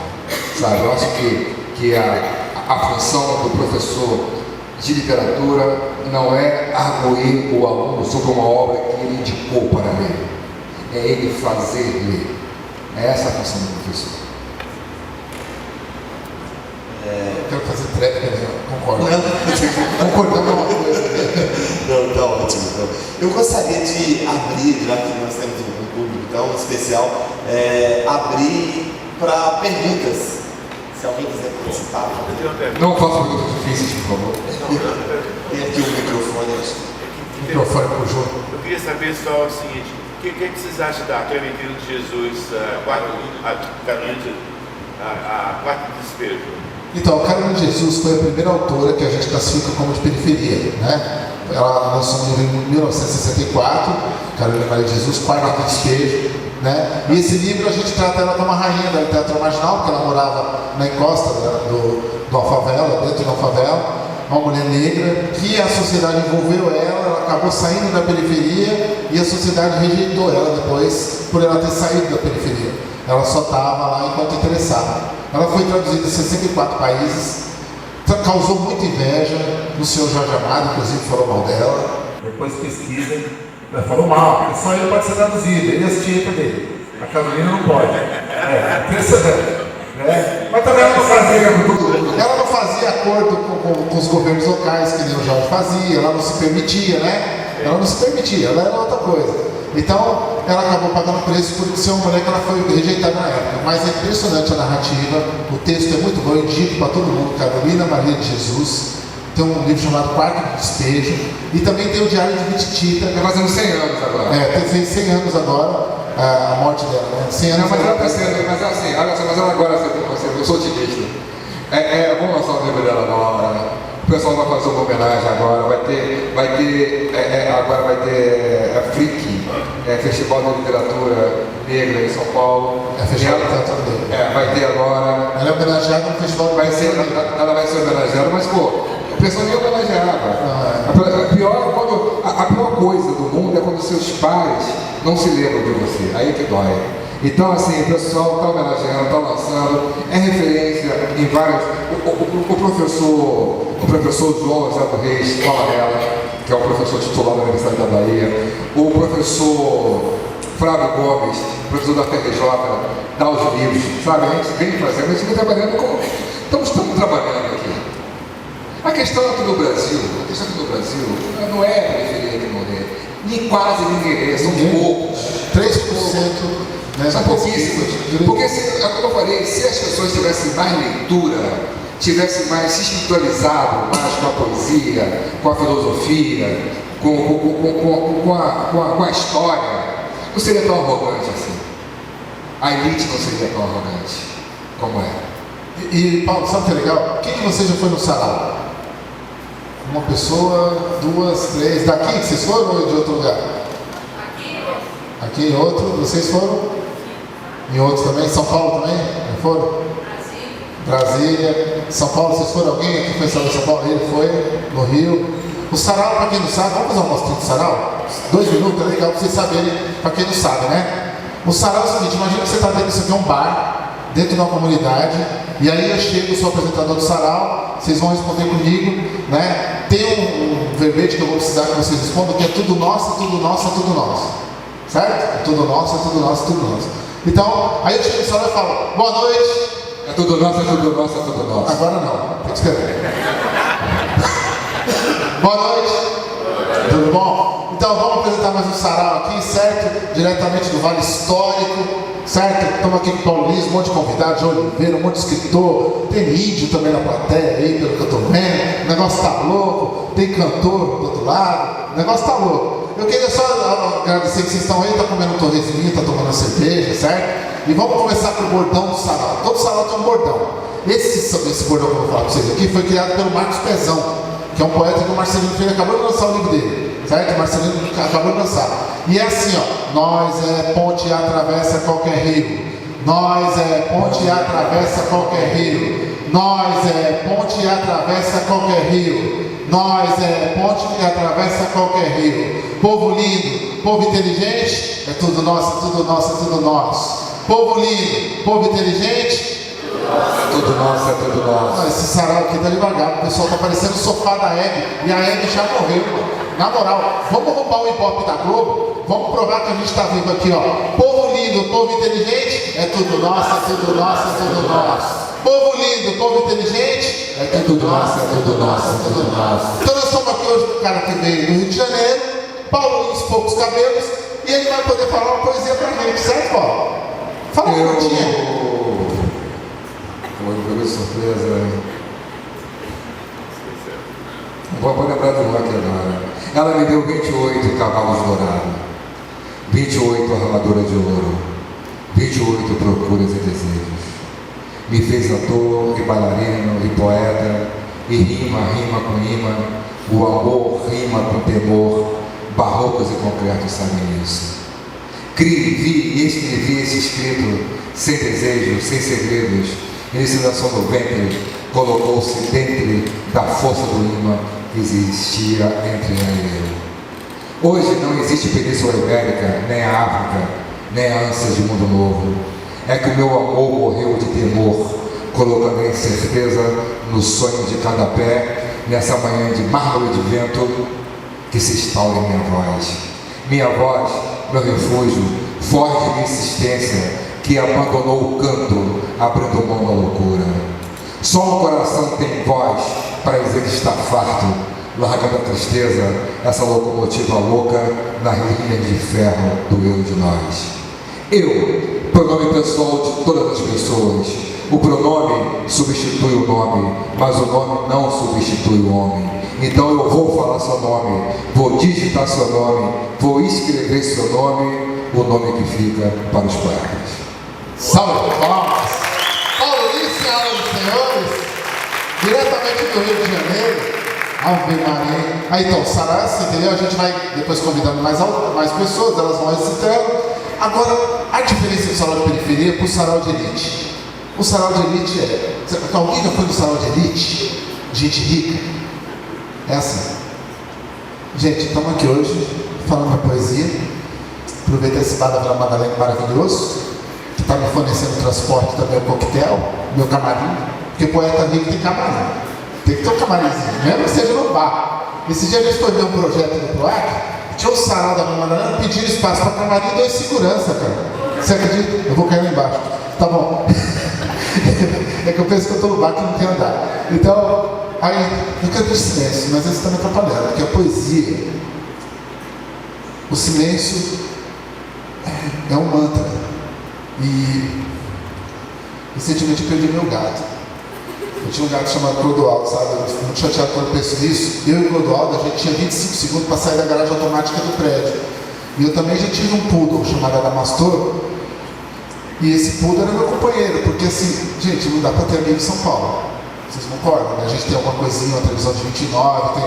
sabe? Eu acho que a função do professor de literatura não é arguir o aluno sobre uma obra que ele indicou para ler, é ele fazer ler. É essa a função do professor. Eu quero fazer tréplica, né? Concordo. Concordando com uma coisa. Não, tá ótimo. Então. Eu gostaria de abrir, já que nós temos um público tão especial, abrir para perguntas. Se alguém quiser participar. Não faça perguntas difíceis, por favor. Tem aqui um microfone. Microfone para o João. Eu queria saber só o seguinte: o que vocês acham da Clementina de Jesus, caminhante, a quarta despejo? Então, a Carolina de Jesus foi a primeira autora que a gente classifica como de periferia, né? Ela lançou um livro em 1964, Carolina Maria de Jesus, Quarto Despejo, né? E esse livro a gente trata ela como uma rainha da literatura marginal, porque ela morava na encosta de uma favela, dentro de uma favela, uma mulher negra, que a sociedade envolveu ela acabou saindo da periferia e a sociedade rejeitou ela depois por ela ter saído da periferia. Ela só estava lá enquanto interessada. Ela foi traduzida em 64 países, causou muita inveja no senhor Jorge Amado, inclusive falou mal dela. Depois pesquisa, falou mal, porque só ele pode ser traduzido, ele assistia dele. A Carolina não pode. Impressionante. Mas também ela não fazia. Ela não fazia acordo com os governos locais, que nem o Jorge fazia, ela não se permitia, né? Ela não se permitia, ela era outra coisa. Então, ela acabou pagando preço por ser uma mulher que ela foi rejeitada na época. Mas é impressionante a narrativa, o texto é muito bom, eu indico para todo mundo. Carolina Maria de Jesus, tem um livro chamado Quarto Despejo, e também tem o Diário de Bititita. Está fazendo 100 anos agora. Fez 100 anos agora, a morte dela, né? 100 anos. Não, mas ela está sendo, mas assim, olha só, mas ela agora, eu sou otimista. Vamos lançar o livro dela na hora, né? O pessoal vai fazer uma homenagem agora, vai ter Freak, Festival de Literatura Negra em São Paulo. Festival de Literatura Negra. Vai ter agora. Ela é homenageada no Festival de Literatura Negra. Ela vai ser homenageada, mas pô, o pessoal nem homenageava. A pior coisa do mundo é quando seus pais não se lembram de você, aí que dói. Então, assim, o pessoal está homenageando, está lançando, é referência em vários. O professor João José do Reis Palarella, que é o professor titular da Universidade da Bahia, o professor Flávio Gomes, professor da FRJ, dá os livros, sabe? A gente vem fazendo, a gente vem trabalhando como. Estamos trabalhando aqui. A questão aqui no Brasil, não é a periferia que não lê. Nem quase ninguém lê, são poucos. 3%. São pouquíssimos. Porque, como eu falei, se as pessoas tivessem mais leitura, tivessem mais se espiritualizado mais com a poesia, com a filosofia, com a história, não seria tão arrogante assim. A elite não seria tão arrogante como é. E Paulo, sabe o que é legal? Quem de vocês já foi no sarau? Uma pessoa, 2, 3. Daqui que vocês foram ou de outro lugar? Aqui em outro. Vocês foram? Em outros também? São Paulo também? Não foram? Brasília. São Paulo, vocês foram? Alguém aqui foi em São Paulo? Ele foi no Rio. O sarau, para quem não sabe, vamos fazer uma mostrinha de sarau? 2 minutos, é legal para vocês saberem, para quem não sabe, né? O sarau é o seguinte, imagina que você está dentro, isso aqui é um bar dentro da comunidade, e aí eu chego, sou apresentador do sarau, vocês vão responder comigo, né? Tem um verbete que eu vou precisar que vocês respondam, que é tudo nosso, tudo nosso, tudo nosso. Certo? É tudo nosso, tudo nosso, tudo nosso. Então, aí eu chego no sarau e falo, boa noite. É tudo nosso, é tudo nosso, é tudo nosso. Agora não, tem que escrever. Boa noite. Tudo bom? Então vamos apresentar mais um sarau aqui, certo? Diretamente do Vale Histórico, certo? Estamos aqui com o Paulo Liz, um monte de convidados, João Oliveira, um monte de escritor, tem índio também na plateia aí, pelo que eu estou vendo, o negócio tá louco, tem cantor do outro lado, o negócio tá louco. Eu queria só agradecer que vocês estão aí, tá comendo um torresminho, tá tomando uma cerveja, certo? E vamos começar com o bordão do sarau. Todo sarau tem um bordão. Esse bordão que eu vou falar para vocês aqui foi criado pelo Marcos Pezão, que é um poeta que o Marcelino Freire acabou de lançar o livro dele, certo? O Marcelino acabou de lançar. E é assim, ó, nós é ponte e atravessa qualquer rio. Nós é ponte e atravessa qualquer rio. Nós é ponte e atravessa qualquer rio. Nós é ponte e atravessa qualquer rio. Povo lindo, povo inteligente, é tudo nosso, é tudo nosso, é tudo nosso. Povo lindo, povo inteligente, É tudo nosso, é tudo nosso. esse sarau aqui tá devagar, o pessoal tá parecendo o sofá da Hebe, e a Hebe já morreu, mano. Na moral, vamos roubar o hip-hop da Globo, vamos provar que a gente tá vivo aqui, ó. Povo lindo, povo inteligente, é tudo nosso, é tudo nosso, é tudo nosso. Povo lindo, povo inteligente, é tudo nosso, é tudo nosso, é tudo nosso. Então nós estamos aqui hoje com o cara que veio do Rio de Janeiro, Paulo Lins, poucos cabelos, e ele vai poder falar uma poesia pra gente, certo, Paulo? Fala uma curtinha. Foi surpresa. Vou lembrar do rock agora. Ela me deu 28 cavalos dourados, 28 armaduras de ouro, 28 procuras e desejos. Me fez ator e bailarino e poeta, e rima com imã, o amor rima com temor, barrocos e concretos sabem isso. Criei, vi e escrevi esse escrito, sem desejo, sem segredos, iniciação no ventre, colocou-se dentro da força do imã que existia entre ela e eu. Hoje não existe Península Ibérica, nem a África, nem a ânsia de mundo novo. É que o meu amor morreu de temor, colocando a incerteza no sonho de cada pé, nessa manhã de mármore de vento que se instaura em minha voz. Minha voz, meu refúgio, foge de minha insistência, que abandonou o canto, abrindo mão da loucura. Só o coração tem voz para dizer que está farto, largando a tristeza, essa locomotiva louca nas linhas de ferro do eu de nós. Eu, pronome pessoal de todas as pessoas. O pronome substitui o nome, mas o nome não substitui o homem. Então eu vou falar seu nome, vou digitar seu nome, vou escrever seu nome, o nome que fica para os poetas. Salve palmas! Paulo Lins, senhoras e senhores, diretamente do Rio de Janeiro. Ave Maria. Aí então, sarau, entendeu? A gente vai depois convidando mais pessoas, elas vão recitando. Agora, a diferença do sarau de periferia para o sarau de elite. O sarau de elite é... Alguém já foi no sarau de elite? Gente rica? É assim. Gente, estamos aqui hoje falando uma poesia. Aproveitar esse bar da Vila Madalena maravilhoso, que está me fornecendo transporte também, o coquetel, meu camarim. Porque poeta rico tem camarim. Tem que ter um camarimzinho, mesmo que seja no bar. Esse dia a gente foi ver um projeto no PROAC. Tinha um sarau da Vila Madalena, pediram espaço para camarim e 2 segurança, cara. Você acredita? Eu vou cair lá embaixo. Tá bom. É que eu penso que eu estou no bar que não tem andar. Então, aí, eu quero ter silêncio, mas eles estão me atrapalhando, porque a poesia, o silêncio é um mantra. E recentemente eu perdi meu gato. Eu tinha um gato chamado Clodoaldo, sabe? Eu fico muito chateado quando eu penso nisso. Eu e o Clodoaldo, a gente tinha 25 segundos para sair da garagem automática do prédio. E eu também já tive um poodle chamado Adamastor. E esse poodle era meu companheiro, porque assim, gente, não dá para ter amigo em São Paulo. Vocês concordam, né? A gente tem alguma coisinha, uma televisão de 29,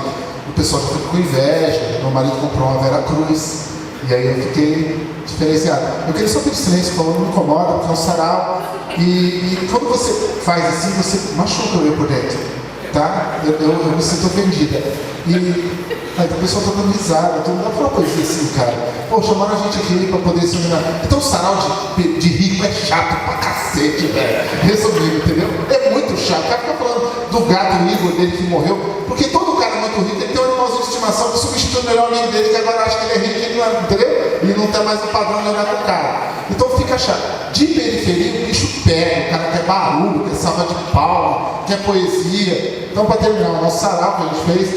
o pessoal já fica com inveja. Meu marido comprou uma Vera Cruz. E aí eu fiquei diferenciado. Eu queria só pedir silêncio, falando, não me incomoda, porque é um sarau. E quando você faz assim, você machuca eu por dentro. Tá tá? Eu me sinto ofendida. E aí o pessoal tá dando risada, todo mundo vai falar coisa assim, cara. Pô, chamaram a gente aqui pra poder se unir. Então o sarau de rico é chato pra cacete, velho. Resumindo, entendeu? É muito chato. O cara fica falando do gato Igor dele que morreu, porque todo cara muito rico, ele tem um animalzinho de estimação que substitui o melhor amigo dele, que agora acha que ele é rico e ele não é, entendeu? E não tem mais o padrão de andar com o cara. Então fica chato. De periferia, o bicho pega, o cara quer barulho, quer salva de palma, quer poesia. Então, para terminar, o nosso sarau que a gente fez,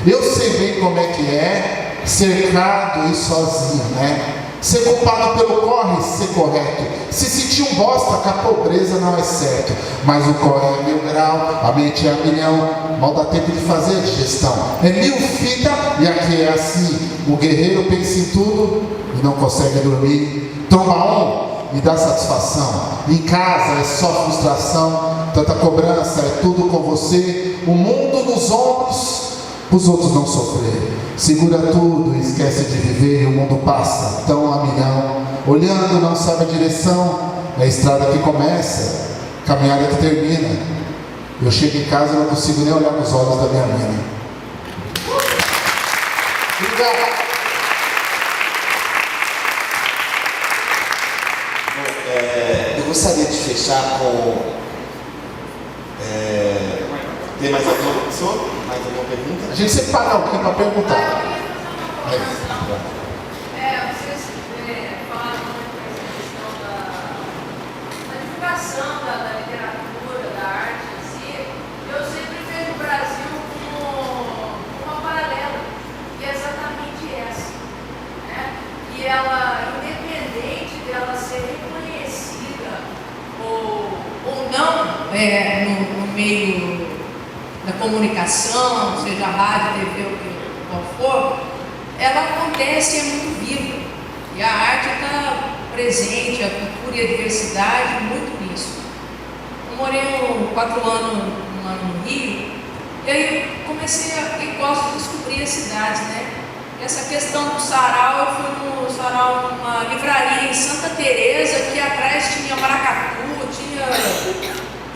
eu sei bem como é que é cercado e sozinho, né? Ser culpado pelo corre, ser correto. Se sentir um bosta, que a pobreza não é certo. Mas o corre é 1000 grau, a mente é 1.000.000. Mal dá tempo de fazer gestão. É 1000 fita e aqui é assim. O guerreiro pensa em tudo e não consegue dormir. Tromba me dá satisfação. Em casa é só frustração. Tanta cobrança, é tudo com você. O mundo nos ombros, os outros não sofrer. Segura tudo e esquece de viver. E o mundo passa tão a milhão. Olhando, não sabe a direção. É a estrada que começa, caminhada que termina. Eu chego em casa e não consigo nem olhar nos olhos da minha mina. Obrigado. Eu gostaria de fechar com... Tem mais alguma pessoa? Mais alguma pergunta? A gente sempre paga alguém para perguntar. Vocês falaram muito essa questão da divulgação da literatura, da arte em si. Eu sempre vejo o Brasil como uma paralela, que é exatamente essa, né? E ela, independente dela ser reconhecida ou não no meio da comunicação, seja rádio, TV ou qual for, ela acontece e é muito viva. E a arte está presente, a cultura e a diversidade, muito nisso. Eu morei 4 anos lá no Rio, e aí comecei e gosto de descobrir as cidades, né? E essa questão do sarau, eu fui no sarau numa livraria em Santa Teresa, que atrás tinha maracatu,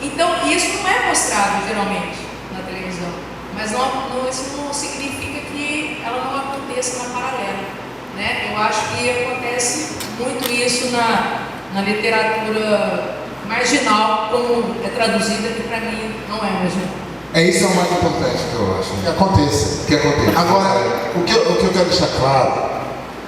Então, isso não é mostrado geralmente na televisão, mas isso não significa que ela não aconteça na paralela, né? Eu acho que acontece muito isso na literatura marginal, como é traduzida, que para mim não é marginal. É isso, é o mais importante que eu acho. Que aconteça. Que aconteça. Agora, o que eu quero deixar claro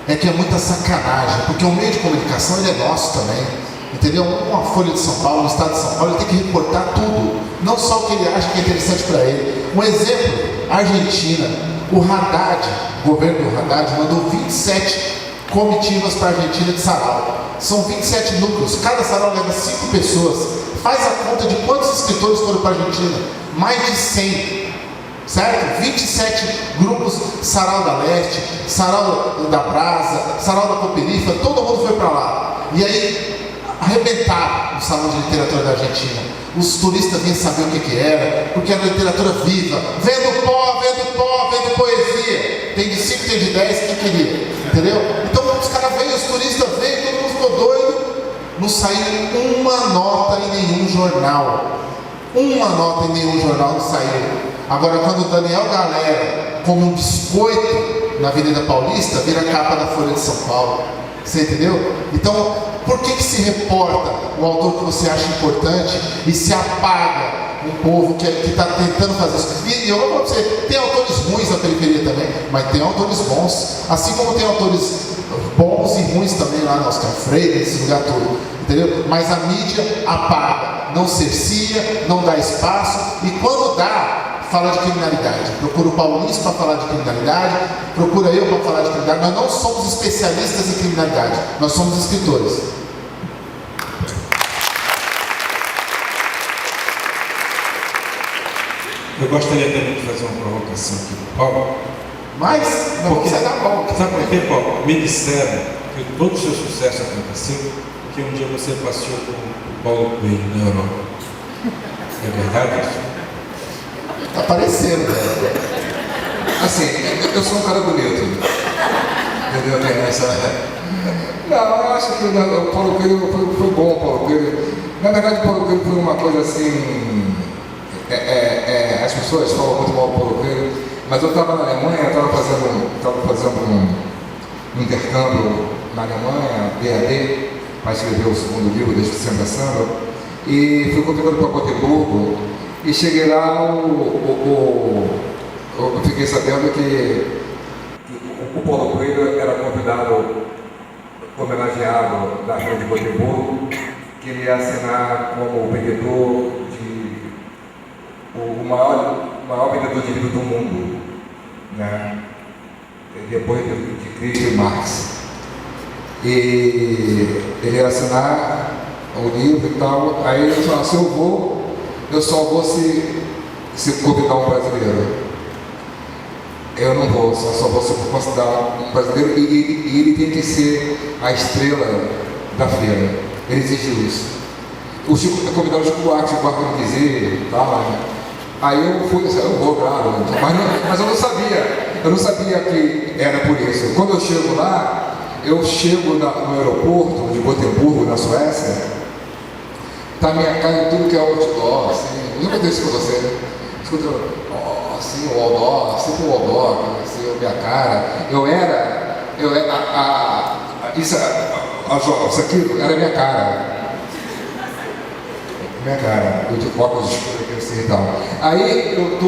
é que é muita sacanagem, porque o meio de comunicação ele é nosso também. Entendeu? Uma Folha de São Paulo, no estado de São Paulo, ele tem que reportar tudo, não só o que ele acha que é interessante para ele. Um exemplo, a Argentina, o Haddad, o governo do Haddad, mandou 27 comitivas para a Argentina de sarau. São 27 núcleos, cada sarau leva 5 pessoas. Faz a conta de quantos escritores foram para a Argentina? Mais de 100. Certo? 27 grupos, sarau da Leste, sarau da Brasa, sarau da Cooperifa, todo mundo foi para lá. E aí, arrebentaram o Salão de Literatura da Argentina. Os turistas vinham saber o que era, porque era literatura viva, vendo poesia. Tem de 5, tem de 10, quem queria, entendeu? Então os caras veio, os turistas veio, todo mundo ficou doido. Não saiu uma nota em nenhum jornal. Uma nota em nenhum jornal não saiu. Agora, quando o Daniel Galera come um biscoito na Avenida Paulista, vira a capa da Folha de São Paulo. Você entendeu? Então, por que se reporta o autor que você acha importante e se apaga um povo que está tentando fazer isso? E eu vou falar para você, tem autores ruins na periferia também, mas tem autores bons. Assim como tem autores bons e ruins também lá no Oscar Freire, nesse lugar todo. Entendeu? Mas a mídia apaga, não cercia, não dá espaço, e quando dá, fala de criminalidade. Procura o Paulinho para falar de criminalidade, procura eu para falar de criminalidade. Nós não somos especialistas em criminalidade, nós somos escritores. Eu gostaria também de fazer uma provocação aqui do Paulo. Mas, não Porque, você dá bom. sabe por quê, Paulo? Me disseram que todo o seu sucesso aconteceu porque um dia você passeou com o Paulo Coelho na Europa. É verdade isso? Tá parecendo, né? Assim, eu sou um cara bonito. Entendeu? Não, eu acho que o Paulo Coelho foi bom, o Paulo Coelho. Na verdade, o Paulo Coelho foi uma coisa assim. as pessoas falam muito mal do Paulo Coelho, mas eu estava na Alemanha, estava fazendo um intercâmbio na Alemanha, BAD, para escrever o segundo livro, Desde que Sempre Samba, e fui convidado para Gotemburgo, e cheguei lá, eu fiquei sabendo que o Paulo Coelho era convidado, homenageado da Feira de Gotemburgo, que ele ia assinar como vendedor o maior vendedor de livro do mundo, né? Depois de Cristo e Marx. E ele ia assinar o livro e tal. Aí ele falou: se eu vou, eu só vou se convidar um brasileiro. Eu não vou, só vou se considerar um brasileiro e ele tem que ser a estrela da feira. Ele exigiu isso. O Chico convidou o Chico Buarque me dizer e tal, né? Aí eu fui, eu vou, claro, mas eu não sabia que era por isso. Quando eu chego lá, eu chego no aeroporto de Gotemburgo, na Suécia, tá minha cara em tudo que é outdoor, assim, eu nunca disse com você, escuta, assim, o outdoor, sempre o outdoor, assim, minha cara, isso aqui era minha cara. Minha cara, eu de óculos escuros aqui assim e tal. Aí eu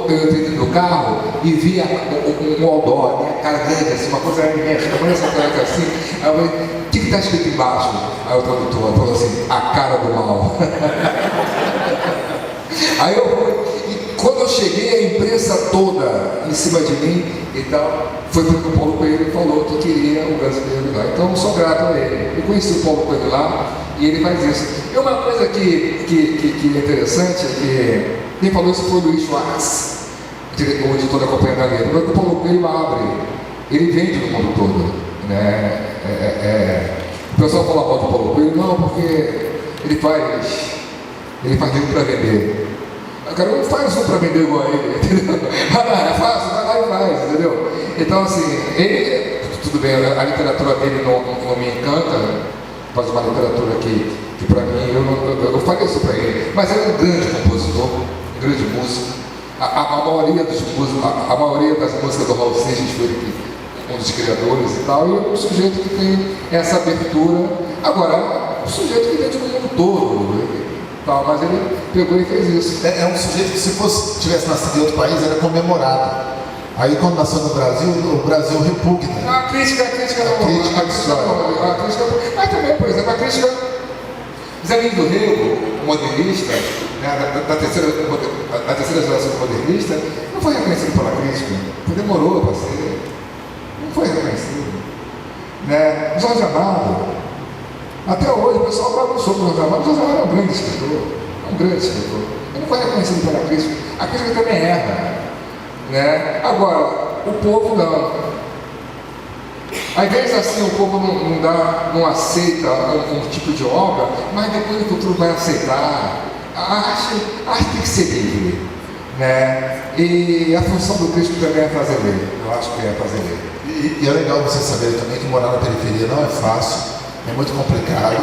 entrei no carro e vi um outdoor, minha cara grande, assim, uma coisa imensa, eu conheço essa cara assim. Aí eu falei: o que está escrito embaixo? Aí o tradutor falou assim: a cara do mal. Aí e quando eu cheguei, a imprensa toda em cima de mim e tal, foi porque o Paulo Coelho falou que queria o brasileiro lá. Então eu sou grato a ele. Eu conheci o Paulo Coelho lá e ele faz isso. E uma coisa que é interessante é que quem falou isso foi o Luiz Schwartz, o editor da Companhia da Letra. Mas o Paulo Coelho abre, ele vende no mundo todo, né? O pessoal fala mal do Paulo Coelho, não, porque ele faz livro para vender. Cara, não faz um para vender igual a ele, entendeu? É fácil, vai lá e faz, entendeu? Então, assim, ele, tudo bem, a literatura dele não me encanta, faz uma literatura que para mim, eu falei isso para ele, mas ele é um grande compositor, um grande músico. A maioria das músicas do Raul Seixas foi um dos criadores e tal, e é um sujeito que tem essa abertura. Agora, um sujeito que vende no mundo todo. Mas ele pegou e fez isso. É um sujeito que, se tivesse nascido em outro país, era comemorado. Aí, quando nasceu no Brasil, o Brasil repugna. A crítica mas também, por exemplo, a crítica Zé Lins do Rio, modernista, né, da terceira geração modernista, não foi reconhecido pela crítica. Demorou para ser. Não foi reconhecido. Né? Jorge Amado. Até hoje o pessoal bagunçou com o Jorge Amado. O Jorge Amado é um grande escritor. Ele não foi reconhecido pela crítica. A crítica também erra. Né? Agora, o povo não. Às vezes assim o povo não aceita um tipo de obra, mas depois o futuro vai aceitar. A arte tem que ser livre. Né? E a função do crítico também é fazer ler. Eu acho que é fazer ler. E é legal vocês saberem também que morar na periferia não é fácil. É muito complicado.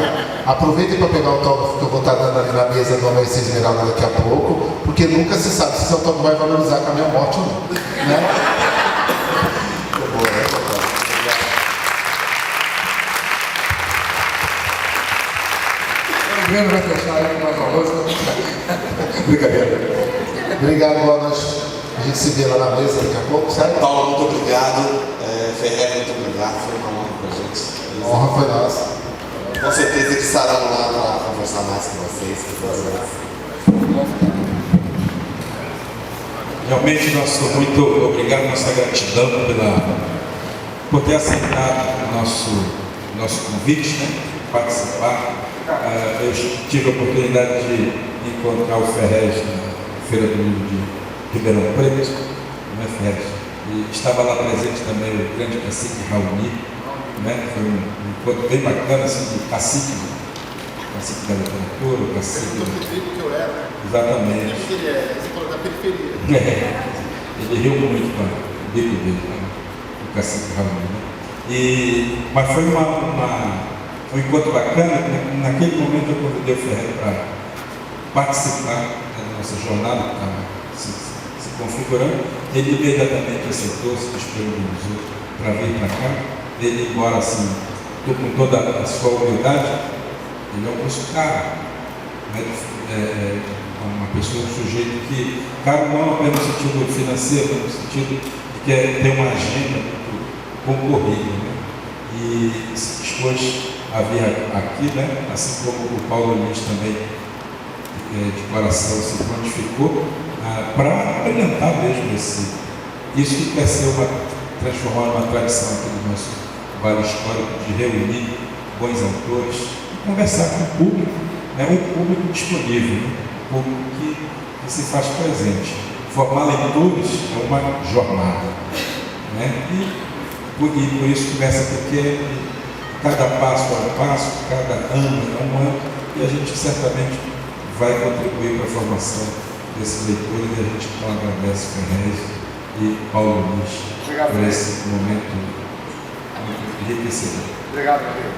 Aproveitem para pegar o autógrafo que eu vou estar dando ali na mesa do Amanhecer Esmeralda daqui a pouco, porque nunca se sabe se esse autógrafo vai valorizar com a minha morte ou não. Né? O Breno vai fechar aí com mais uma música. Brincadeira. Obrigado, boa noite. A gente se vê lá na mesa daqui a pouco, certo? Paulo, muito obrigado. Ferreira, muito obrigado. Foi uma honra pra gente. A honra foi nossa. Com certeza eles estarão lá para conversar mais com vocês. Realmente nós somos muito obrigado, nossa gratidão por ter aceitado o nosso convite, né, participar. Eu tive a oportunidade de encontrar o Ferrez na Feira do Livro de Ribeirão Preto, né, Ferrez? E estava lá presente também o grande cacique Raoni, né? Foi um encontro bem bacana, assim, de cacique da literatura, o cacique. Que eu era. Exatamente. Você falou da periferia. Ele riu muito com o bico dele, né? O cacique Raoni, né? Mas foi um encontro bacana. Naquele momento eu convidei o Ferreira para participar da nossa jornada, que estava configurando, ele imediatamente aceitou, se disponibilizou para vir para cá. Ele, embora assim, com toda a sua humildade, ele é um curso caro, né? Uma pessoa, um sujeito que, caro não apenas no sentido financeiro, mas no sentido de que tem uma agenda muito concorrida, né? E se dispôs a vir aqui, né? Assim como o Paulo Luiz também, de coração, se prontificou para brilhantar mesmo isso que quer ser transformar uma tradição aqui do nosso Vale Histórico, de reunir bons autores e conversar com o público, né? Um público disponível, né? Um público que se faz presente. Formar leitores é uma jornada, né? E por isso começa pequeno, cada passo é um passo, cada ano é um ano, e a gente certamente vai contribuir para a formação desses leitores, e a gente então agradece Ferrez e Paulo Luiz por esse momento muito enriquecedor. Obrigado, meu amigo.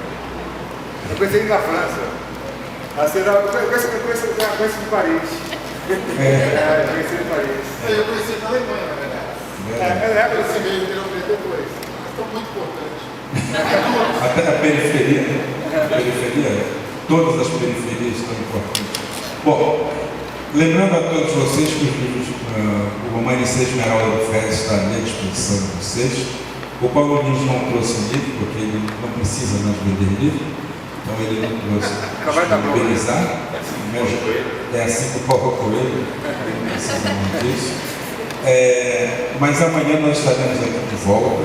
Eu conheci ele na França. Eu conheci em Paris. Eu conheci em Paris. Eu conheci na Alemanha, na verdade. Eu conheci meio depois. Mas tão muito importante. Até a periferia, né? Todas as periferias estão importantes. Bom, lembrando a todos vocês que os livros, o Romanicê Esmeralda do Ferrez está ali à disposição de vocês. O Paulo Luiz não trouxe livro, porque ele não precisa mais vender livro, então ele não trouxe disponibilizar. É assim que o Paulo Coelho, não precisa mais disso. Mas amanhã nós estaremos aqui de volta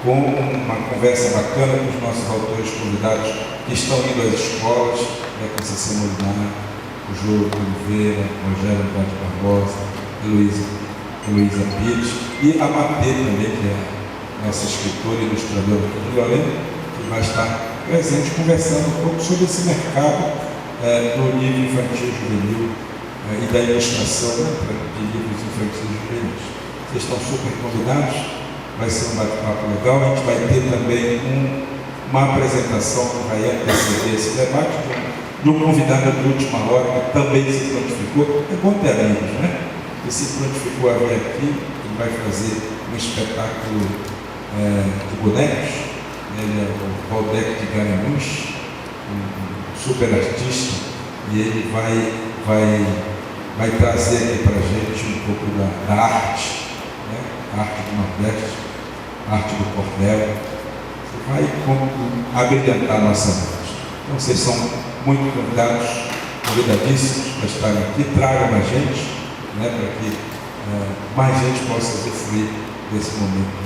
com uma conversa bacana com os nossos autores convidados que estão indo às escolas, Conceição Molinar, o Júlio Oliveira, Rogério Andrade Barbosa, Heloísa Pires e a Matê também, que é a nossa escritora e ilustradora de Lorena, que vai estar presente conversando um pouco sobre esse mercado do livro infantil e juvenil e da ilustração de livros infantis e juvenis. Vocês estão super convidados. Vai ser um bate-papo legal. A gente vai ter também uma apresentação que vai anteceder esse debate de um convidado de última hora que também se prontificou. É bom ter amigos, né? Que se prontificou a vir aqui. Ele vai fazer um espetáculo de bonecos. Ele é o Valdec de Garanhuns, um super artista, e ele vai trazer aqui para a gente um pouco da arte, né? A arte do Nordeste, a arte do cordel, que vai abrilhantar a nossa noite. Então vocês são muito convidadíssimos para estarem aqui, tragam mais gente, né, para que mais gente possa usufruir desse momento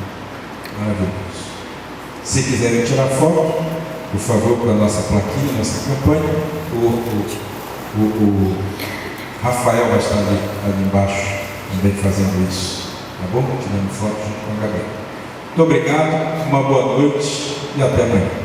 maravilhoso. Se quiserem tirar foto, por favor, para a nossa plaquinha, nossa campanha, o Rafael vai estar ali embaixo também fazendo isso. Tá bom? Tirando foto junto com a Gabriela. Muito obrigado, uma boa noite e até amanhã.